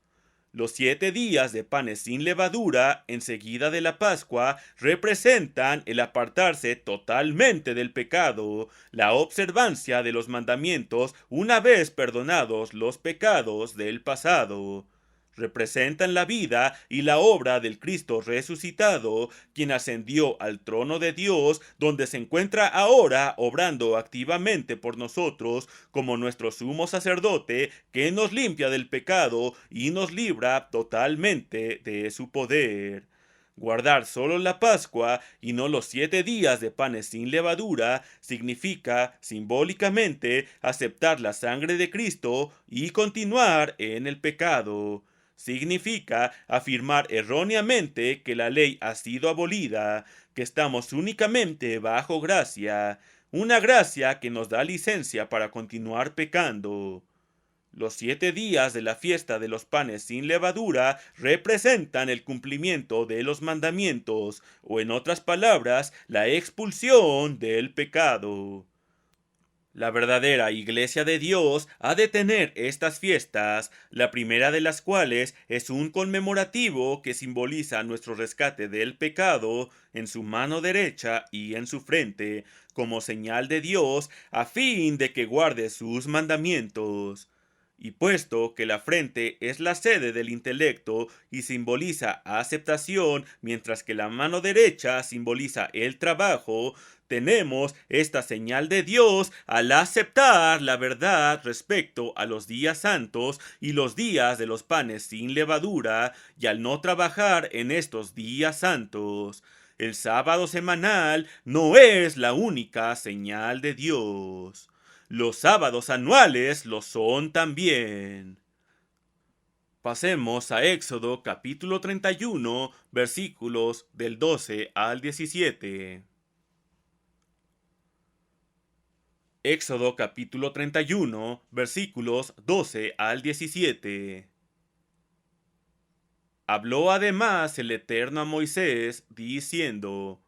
Los 7 días de panes sin levadura, enseguida de la Pascua, representan el apartarse totalmente del pecado, la observancia de los mandamientos una vez perdonados los pecados del pasado. Representan la vida y la obra del Cristo resucitado, quien ascendió al trono de Dios, donde se encuentra ahora obrando activamente por nosotros como nuestro sumo sacerdote, que nos limpia del pecado y nos libra totalmente de su poder. Guardar solo la Pascua y no los 7 días de panes sin levadura significa simbólicamente aceptar la sangre de Cristo y continuar en el pecado. Significa afirmar erróneamente que la ley ha sido abolida, que estamos únicamente bajo gracia, una gracia que nos da licencia para continuar pecando. Los 7 días de la fiesta de los panes sin levadura representan el cumplimiento de los mandamientos, o en otras palabras, la expulsión del pecado. La verdadera Iglesia de Dios ha de tener estas fiestas, la primera de las cuales es un conmemorativo que simboliza nuestro rescate del pecado en su mano derecha y en su frente, como señal de Dios, a fin de que guarde sus mandamientos. Y puesto que la frente es la sede del intelecto y simboliza aceptación, mientras que la mano derecha simboliza el trabajo, tenemos esta señal de Dios al aceptar la verdad respecto a los días santos y los días de los panes sin levadura, y al no trabajar en estos días santos. El sábado semanal no es la única señal de Dios. Los sábados anuales lo son también. Pasemos a Éxodo capítulo 31, versículos del 12 al 17. Éxodo capítulo 31, versículos 12 al 17. Habló además el Eterno a Moisés, diciendo: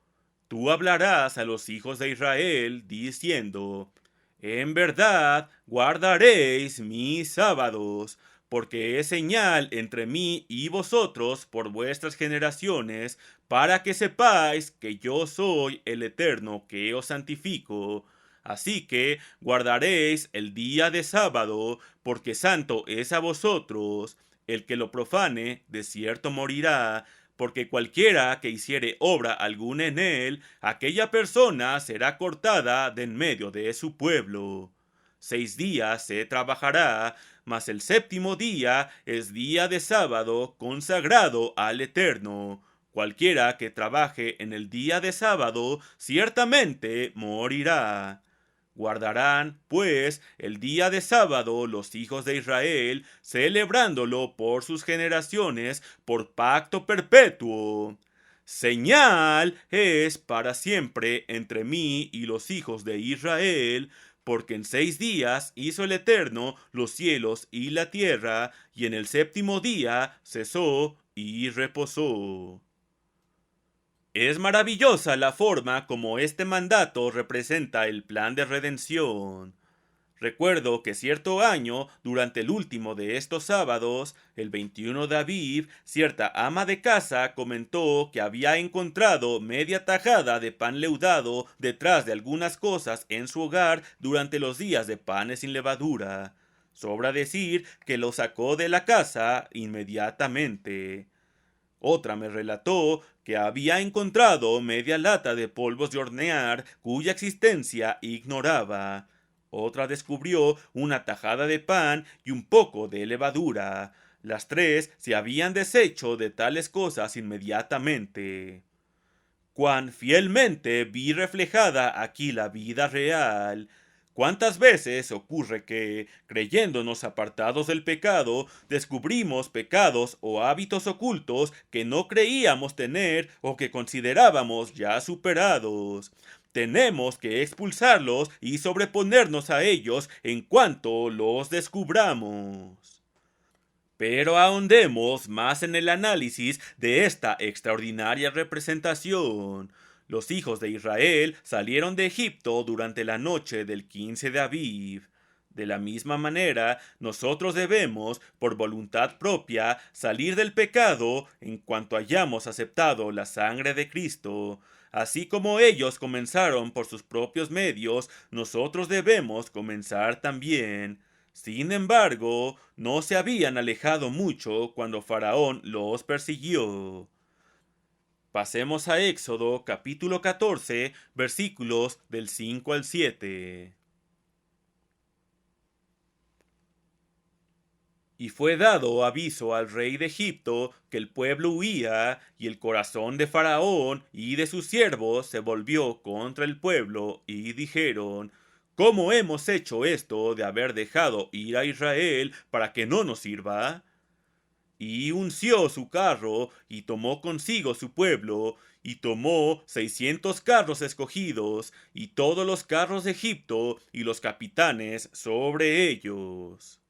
Tú hablarás a los hijos de Israel, diciendo: En verdad guardaréis mis sábados, porque es señal entre mí y vosotros por vuestras generaciones, para que sepáis que yo soy el Eterno que os santifico. Así que guardaréis el día de sábado, porque santo es a vosotros. El que lo profane, de cierto morirá, porque cualquiera que hiciere obra alguna en él, aquella persona será cortada de en medio de su pueblo. 6 días se trabajará, mas el séptimo día es día de sábado consagrado al Eterno. Cualquiera que trabaje en el día de sábado, ciertamente morirá. Guardarán, pues, el día de sábado los hijos de Israel, celebrándolo por sus generaciones, por pacto perpetuo. Señal es para siempre entre mí y los hijos de Israel, porque en 6 días hizo el Eterno los cielos y la tierra, y en el séptimo día cesó y reposó. Es maravillosa la forma como este mandato representa el plan de redención. Recuerdo que cierto año, durante el último de estos sábados, el 21 de Aviv, cierta ama de casa comentó que había encontrado media tajada de pan leudado detrás de algunas cosas en su hogar durante los días de panes sin levadura. Sobra decir que lo sacó de la casa inmediatamente. Otra me relató que había encontrado media lata de polvos de hornear cuya existencia ignoraba. Otra descubrió una tajada de pan y un poco de levadura. Las tres se habían deshecho de tales cosas inmediatamente. Cuán fielmente vi reflejada aquí la vida real. ¿Cuántas veces ocurre que, creyéndonos apartados del pecado, descubrimos pecados o hábitos ocultos que no creíamos tener o que considerábamos ya superados? Tenemos que expulsarlos y sobreponernos a ellos en cuanto los descubramos. Pero ahondemos más en el análisis de esta extraordinaria representación. Los hijos de Israel salieron de Egipto durante la noche del 15 de Aviv. De la misma manera, nosotros debemos, por voluntad propia, salir del pecado en cuanto hayamos aceptado la sangre de Cristo. Así como ellos comenzaron por sus propios medios, nosotros debemos comenzar también. Sin embargo, no se habían alejado mucho cuando Faraón los persiguió. Pasemos a Éxodo capítulo 14, versículos del 5 al 7. Y fue dado aviso al rey de Egipto que el pueblo huía, y el corazón de Faraón y de sus siervos se volvió contra el pueblo, y dijeron: ¿Cómo hemos hecho esto de haber dejado ir a Israel para que no nos sirva? Y unció su carro, y tomó consigo su pueblo, y tomó 600 carros escogidos, y todos los carros de Egipto, y los capitanes sobre ellos.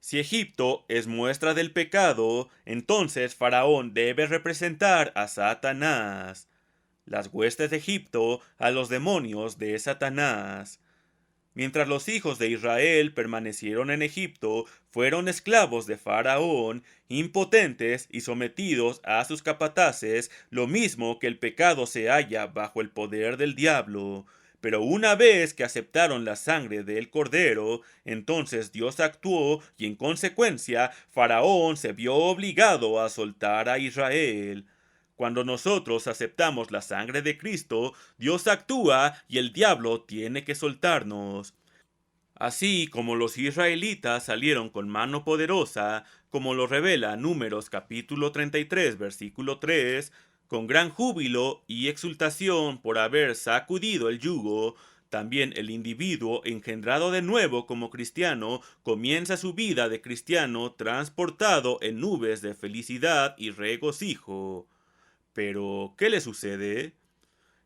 Si Egipto es muestra del pecado, entonces Faraón debe representar a Satanás, las huestes de Egipto a los demonios de Satanás. Mientras los hijos de Israel permanecieron en Egipto, fueron esclavos de Faraón, impotentes y sometidos a sus capataces, lo mismo que el pecado se halla bajo el poder del diablo. Pero una vez que aceptaron la sangre del cordero, entonces Dios actuó y en consecuencia Faraón se vio obligado a soltar a Israel. Cuando nosotros aceptamos la sangre de Cristo, Dios actúa y el diablo tiene que soltarnos. Así como los israelitas salieron con mano poderosa, como lo revela Números capítulo 33, versículo 3, con gran júbilo y exultación por haber sacudido el yugo, también el individuo engendrado de nuevo como cristiano comienza su vida de cristiano transportado en nubes de felicidad y regocijo. Pero, ¿qué le sucede?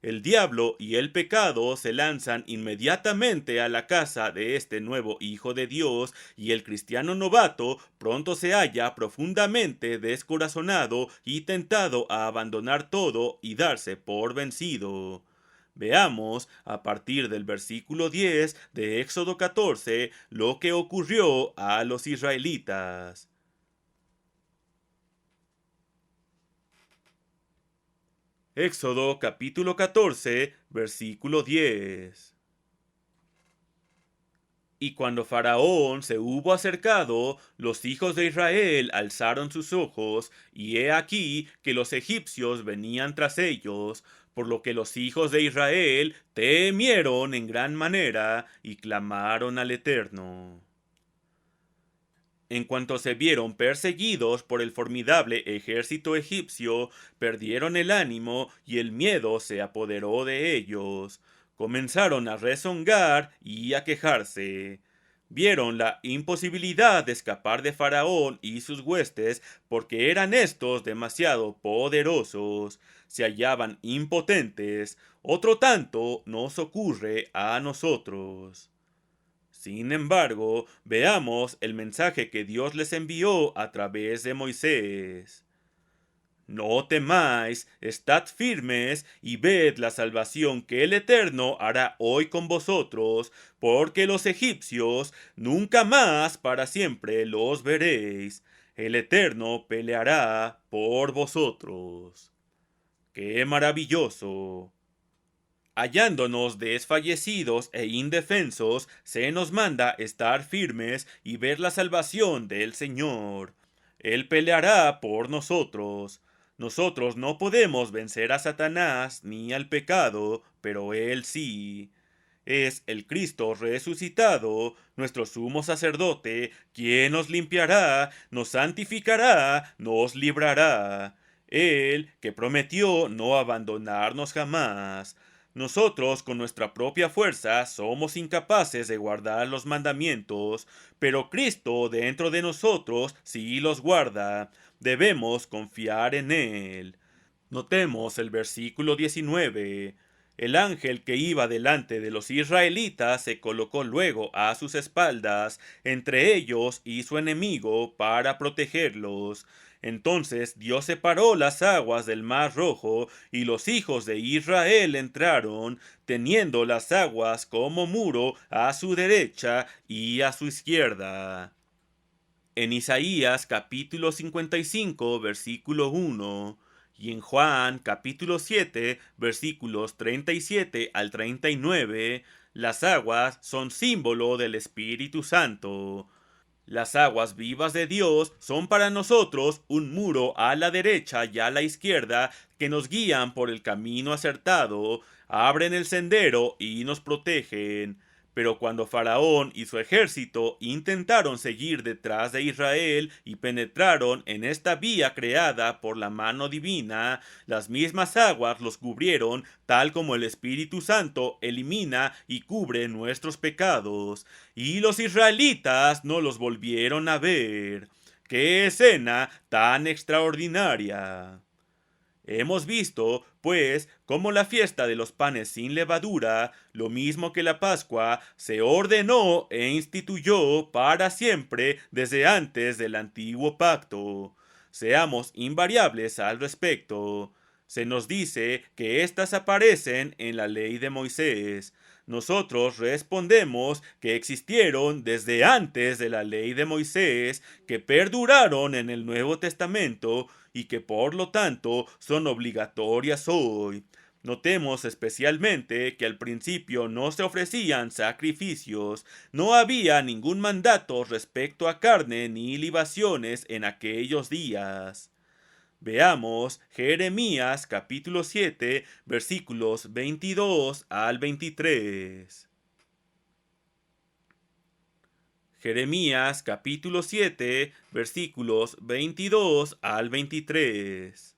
El diablo y el pecado se lanzan inmediatamente a la casa de este nuevo Hijo de Dios y el cristiano novato pronto se halla profundamente descorazonado y tentado a abandonar todo y darse por vencido. Veamos, a partir del versículo 10 de Éxodo 14, lo que ocurrió a los israelitas. Éxodo capítulo 14, versículo 10. Y cuando Faraón se hubo acercado, los hijos de Israel alzaron sus ojos, y he aquí que los egipcios venían tras ellos, por lo que los hijos de Israel temieron en gran manera y clamaron al Eterno. En cuanto se vieron perseguidos por el formidable ejército egipcio, perdieron el ánimo y el miedo se apoderó de ellos. Comenzaron a rezongar y a quejarse. Vieron la imposibilidad de escapar de Faraón y sus huestes porque eran estos demasiado poderosos. Se hallaban impotentes. Otro tanto nos ocurre a nosotros. Sin embargo, veamos el mensaje que Dios les envió a través de Moisés. No temáis, estad firmes y ved la salvación que el Eterno hará hoy con vosotros, porque los egipcios nunca más para siempre los veréis. El Eterno peleará por vosotros. ¡Qué maravilloso! Hallándonos desfallecidos e indefensos, se nos manda estar firmes y ver la salvación del Señor. Él peleará por nosotros. Nosotros no podemos vencer a Satanás ni al pecado, pero Él sí. Es el Cristo resucitado, nuestro sumo sacerdote, quien nos limpiará, nos santificará, nos librará. Él que prometió no abandonarnos jamás. Nosotros con nuestra propia fuerza somos incapaces de guardar los mandamientos, pero Cristo dentro de nosotros sí los guarda. Debemos confiar en Él. Notemos el versículo 19. El ángel que iba delante de los israelitas se colocó luego a sus espaldas, entre ellos y su enemigo, para protegerlos. Entonces Dios separó las aguas del mar rojo, y los hijos de Israel entraron, teniendo las aguas como muro a su derecha y a su izquierda. En Isaías capítulo 55, versículo 1, y en Juan capítulo 7, versículos 37 al 39, las aguas son símbolo del Espíritu Santo. Las aguas vivas de Dios son para nosotros un muro a la derecha y a la izquierda que nos guían por el camino acertado, abren el sendero y nos protegen. Pero cuando Faraón y su ejército intentaron seguir detrás de Israel y penetraron en esta vía creada por la mano divina, las mismas aguas los cubrieron, tal como el Espíritu Santo elimina y cubre nuestros pecados, y los israelitas no los volvieron a ver. ¡Qué escena tan extraordinaria! Hemos visto, pues, cómo la fiesta de los panes sin levadura, lo mismo que la Pascua, se ordenó e instituyó para siempre desde antes del antiguo pacto. Seamos invariables al respecto. Se nos dice que éstas aparecen en la ley de Moisés. Nosotros respondemos que existieron desde antes de la ley de Moisés, que perduraron en el Nuevo Testamento y que por lo tanto son obligatorias hoy. Notemos especialmente que al principio no se ofrecían sacrificios, no había ningún mandato respecto a carne ni libaciones en aquellos días. Veamos Jeremías capítulo 7 versículos 22 al 23. Jeremías capítulo 7 versículos 22 al 23.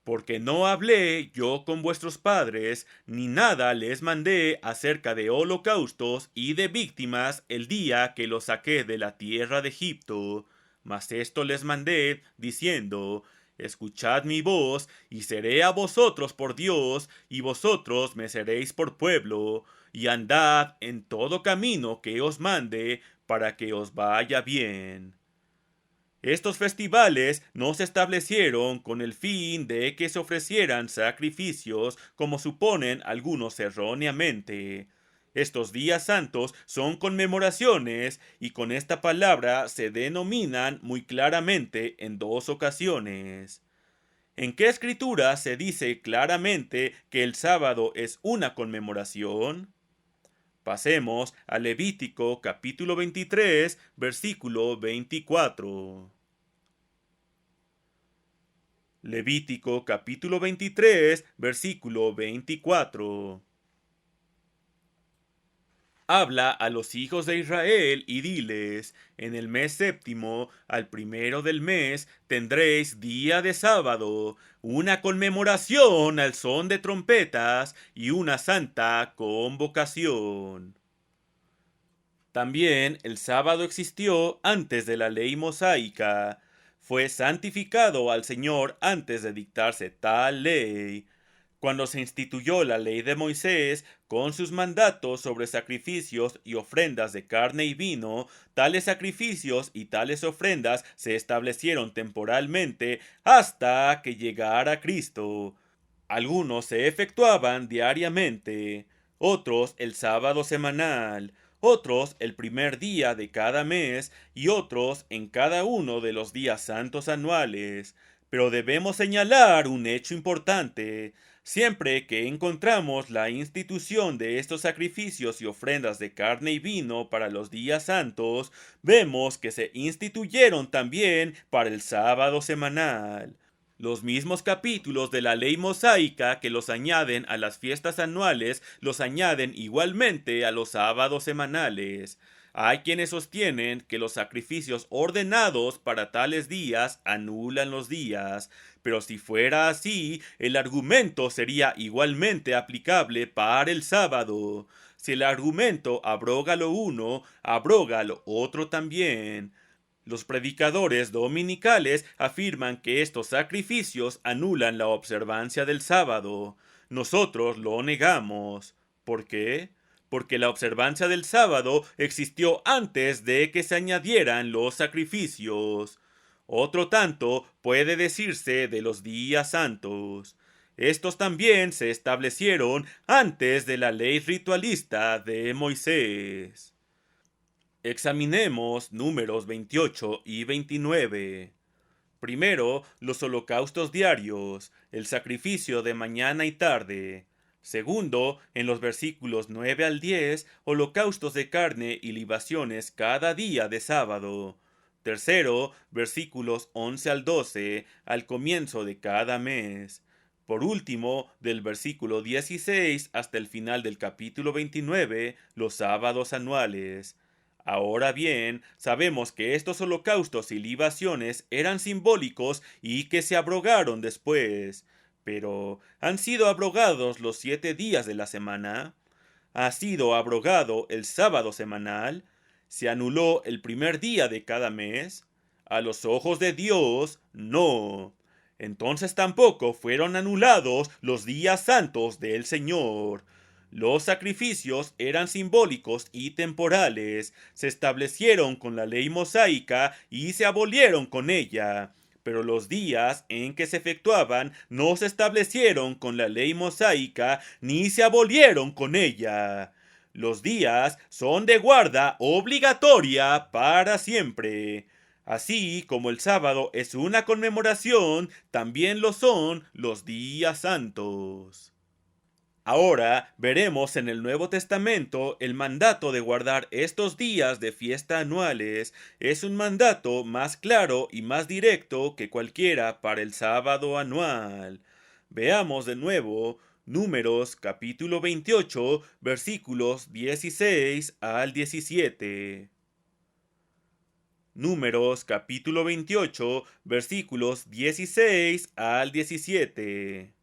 Porque no hablé yo con vuestros padres, ni nada les mandé acerca de holocaustos y de víctimas el día que los saqué de la tierra de Egipto. Mas esto les mandé, diciendo: escuchad mi voz, y seré a vosotros por Dios, y vosotros me seréis por pueblo, y andad en todo camino que os mande, para que os vaya bien. Estos festivales no se establecieron con el fin de que se ofrecieran sacrificios, como suponen algunos erróneamente. Estos días santos son conmemoraciones y con esta palabra se denominan muy claramente en dos ocasiones. ¿En qué escritura se dice claramente que el sábado es una conmemoración? Pasemos a Levítico capítulo 23, versículo 24. Levítico capítulo 23, versículo 24. Habla a los hijos de Israel y diles: en el mes séptimo, al primero del mes, tendréis día de sábado, una conmemoración al son de trompetas y una santa convocación. También el sábado existió antes de la ley mosaica. Fue santificado al Señor antes de dictarse tal ley. Cuando se instituyó la ley de Moisés, con sus mandatos sobre sacrificios y ofrendas de carne y vino, tales sacrificios y tales ofrendas se establecieron temporalmente hasta que llegara Cristo. Algunos se efectuaban diariamente, otros el sábado semanal, otros el primer día de cada mes y otros en cada uno de los días santos anuales. Pero debemos señalar un hecho importante. Siempre que encontramos la institución de estos sacrificios y ofrendas de carne y vino para los días santos, vemos que se instituyeron también para el sábado semanal. Los mismos capítulos de la ley mosaica que los añaden a las fiestas anuales los añaden igualmente a los sábados semanales. Hay quienes sostienen que los sacrificios ordenados para tales días anulan los días, pero si fuera así, el argumento sería igualmente aplicable para el sábado. Si el argumento abroga lo uno, abroga lo otro también. Los predicadores dominicales afirman que estos sacrificios anulan la observancia del sábado. Nosotros lo negamos. ¿Por qué? Porque la observancia del sábado existió antes de que se añadieran los sacrificios. Otro tanto puede decirse de los días santos. Estos también se establecieron antes de la ley ritualista de Moisés. Examinemos números 28 y 29. Primero, los holocaustos diarios, el sacrificio de mañana y tarde. Segundo, en los versículos 9 al 10, holocaustos de carne y libaciones cada día de sábado. Tercero, versículos 11 al 12, al comienzo de cada mes. Por último, del versículo 16 hasta el final del capítulo 29, los sábados anuales. Ahora bien, sabemos que estos holocaustos y libaciones eran simbólicos y que se abrogaron después. Pero, ¿han sido abrogados los 7 días de la semana? ¿Ha sido abrogado el sábado semanal? ¿Se anuló el primer día de cada mes? A los ojos de Dios, no. Entonces tampoco fueron anulados los días santos del Señor. Los sacrificios eran simbólicos y temporales, se establecieron con la ley mosaica y se abolieron con ella. Pero los días en que se efectuaban no se establecieron con la ley mosaica ni se abolieron con ella. Los días son de guarda obligatoria para siempre. Así como el sábado es una conmemoración, también lo son los días santos. Ahora veremos en el Nuevo Testamento el mandato de guardar estos días de fiesta anuales. Es un mandato más claro y más directo que cualquiera para el sábado anual. Veamos de nuevo Números capítulo 28 versículos 16 al 17. Números capítulo 28 versículos 16 al 17.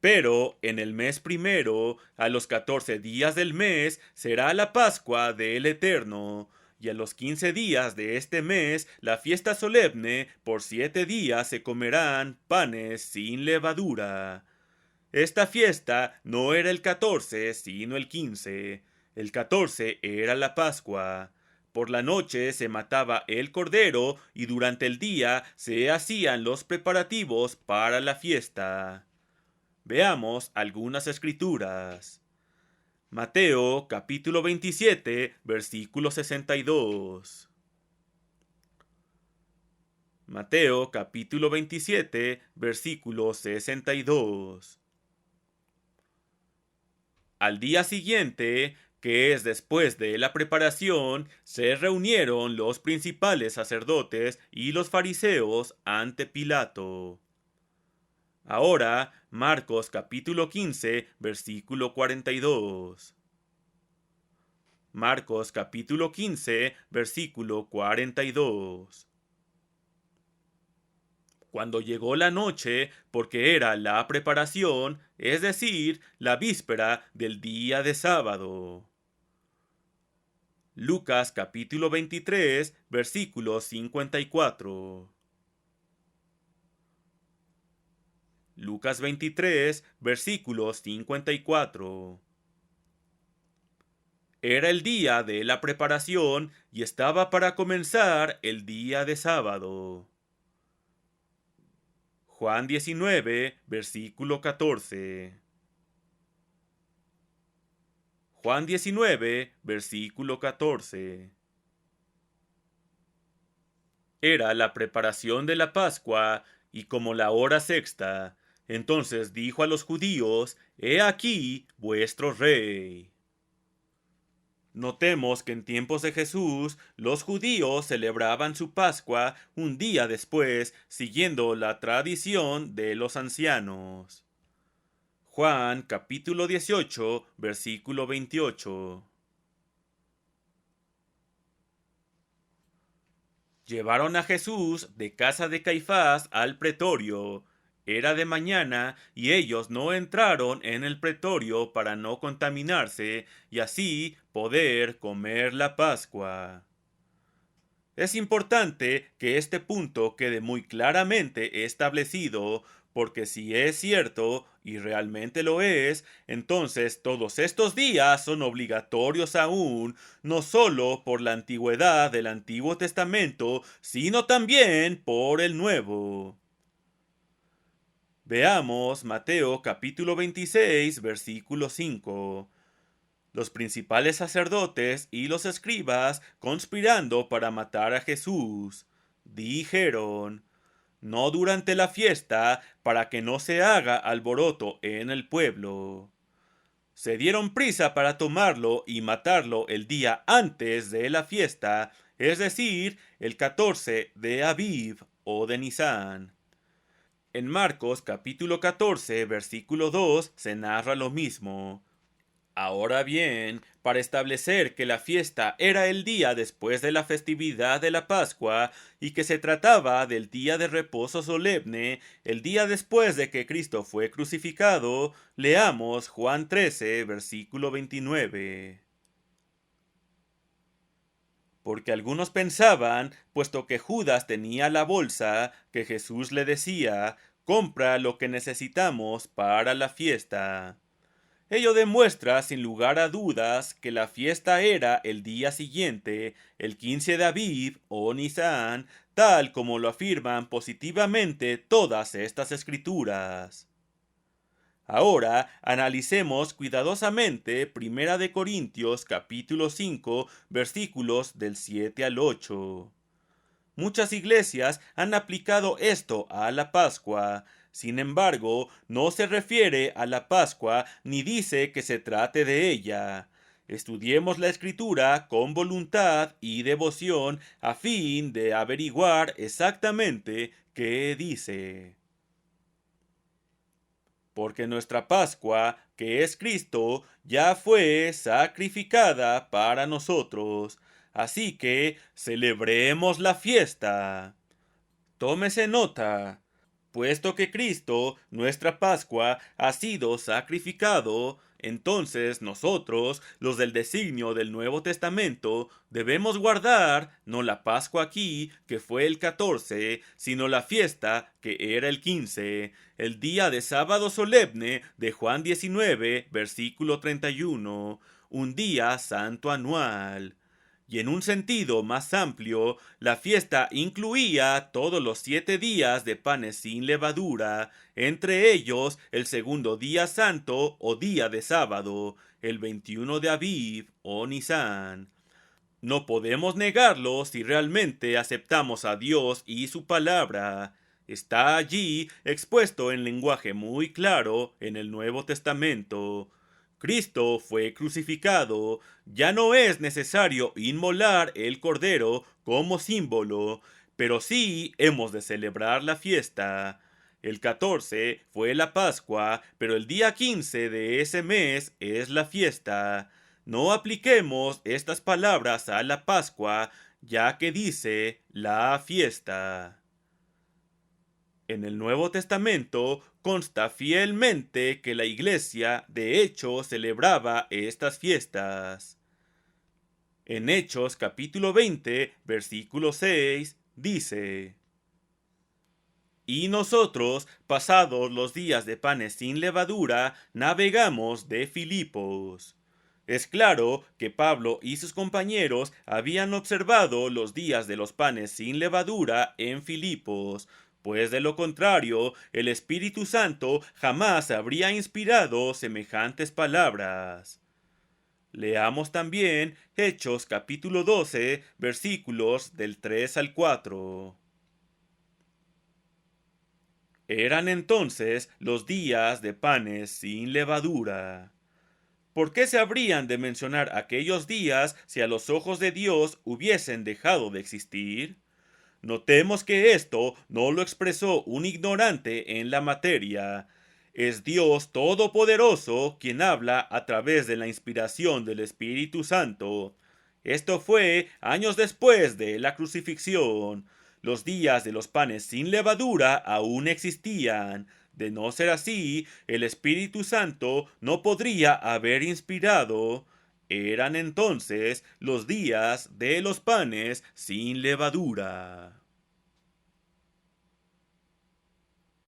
Pero en el mes primero, a los 14 días del mes, será la Pascua del Eterno, y a los 15 días de este mes, la fiesta solemne, por 7 días se comerán panes sin levadura. Esta fiesta no era el 14, sino el 15. El 14 era la Pascua. Por la noche se mataba el cordero y durante el día se hacían los preparativos para la fiesta. Veamos algunas escrituras. Mateo capítulo 27, versículo 62. Mateo capítulo 27, versículo 62. Al día siguiente, que es después de la preparación, se reunieron los principales sacerdotes y los fariseos ante Pilato. Ahora, Marcos capítulo 15, versículo 42. Marcos capítulo 15, versículo 42. Cuando llegó la noche, porque era la preparación, es decir, la víspera del día de sábado. Lucas capítulo 23, versículo 54. Lucas 23, versículos 54. Era el día de la preparación y estaba para comenzar el día de sábado. Juan 19, versículo 14. Juan 19, versículo 14. Era la preparación de la Pascua y como la hora sexta, entonces dijo a los judíos: He aquí vuestro rey. Notemos que en tiempos de Jesús los judíos celebraban su Pascua un día después, siguiendo la tradición de los ancianos. Juan capítulo 18, versículo 28. Llevaron a Jesús de casa de Caifás al pretorio. Era de mañana y ellos no entraron en el pretorio para no contaminarse y así poder comer la Pascua. Es importante que este punto quede muy claramente establecido, porque si es cierto, y realmente lo es, entonces todos estos días son obligatorios aún, no solo por la antigüedad del Antiguo Testamento, sino también por el Nuevo. Veamos Mateo capítulo 26, versículo 5. Los principales sacerdotes y los escribas, conspirando para matar a Jesús, dijeron: No durante la fiesta, para que no se haga alboroto en el pueblo. Se dieron prisa para tomarlo y matarlo el día antes de la fiesta, es decir, el 14 de Aviv o de Nisán. En Marcos capítulo 14, versículo 2 se narra lo mismo. Ahora bien, para establecer que la fiesta era el día después de la festividad de la Pascua y que se trataba del día de reposo solemne, el día después de que Cristo fue crucificado, leamos Juan 13, versículo 29. Porque algunos pensaban, puesto que Judas tenía la bolsa, que Jesús le decía: compra lo que necesitamos para la fiesta. Ello demuestra sin lugar a dudas que la fiesta era el día siguiente, el 15 de Aviv o Nisán, tal como lo afirman positivamente todas estas escrituras. Ahora analicemos cuidadosamente Primera de Corintios capítulo 5 versículos del 7 al 8. Muchas iglesias han aplicado esto a la Pascua. Sin embargo, no se refiere a la Pascua ni dice que se trate de ella. Estudiemos la Escritura con voluntad y devoción a fin de averiguar exactamente qué dice. Porque nuestra Pascua, que es Cristo, ya fue sacrificada para nosotros. Así que celebremos la fiesta. Tómese nota. Puesto que Cristo, nuestra Pascua, ha sido sacrificado, entonces nosotros, los del designio del Nuevo Testamento, debemos guardar no la Pascua aquí, que fue el 14, sino la fiesta, que era el 15, el día de sábado solemne de Juan 19, versículo 31, un día santo anual. Y en un sentido más amplio, la fiesta incluía todos los 7 días de panes sin levadura, entre ellos el segundo día santo o día de sábado, el 21 de Aviv o Nisán. No podemos negarlo si realmente aceptamos a Dios y su palabra. Está allí expuesto en lenguaje muy claro en el Nuevo Testamento. Cristo fue crucificado. Ya no es necesario inmolar el cordero como símbolo, pero sí hemos de celebrar la fiesta. El 14 fue la Pascua, pero el día 15 de ese mes es la fiesta. No apliquemos estas palabras a la Pascua, ya que dice la fiesta. En el Nuevo Testamento consta fielmente que la Iglesia de hecho celebraba estas fiestas. En Hechos capítulo 20, versículo 6, dice: Y nosotros, pasados los días de panes sin levadura, navegamos de Filipos. Es claro que Pablo y sus compañeros habían observado los días de los panes sin levadura en Filipos, pues de lo contrario, el Espíritu Santo jamás habría inspirado semejantes palabras. Leamos también Hechos capítulo 12, versículos del 3 al 4. Eran entonces los días de panes sin levadura. ¿Por qué se habrían de mencionar aquellos días si a los ojos de Dios hubiesen dejado de existir? Notemos que esto no lo expresó un ignorante en la materia. Es Dios Todopoderoso quien habla a través de la inspiración del Espíritu Santo. Esto fue años después de la crucifixión. Los días de los panes sin levadura aún existían. De no ser así, el Espíritu Santo no podría haber inspirado. Eran entonces los días de los panes sin levadura.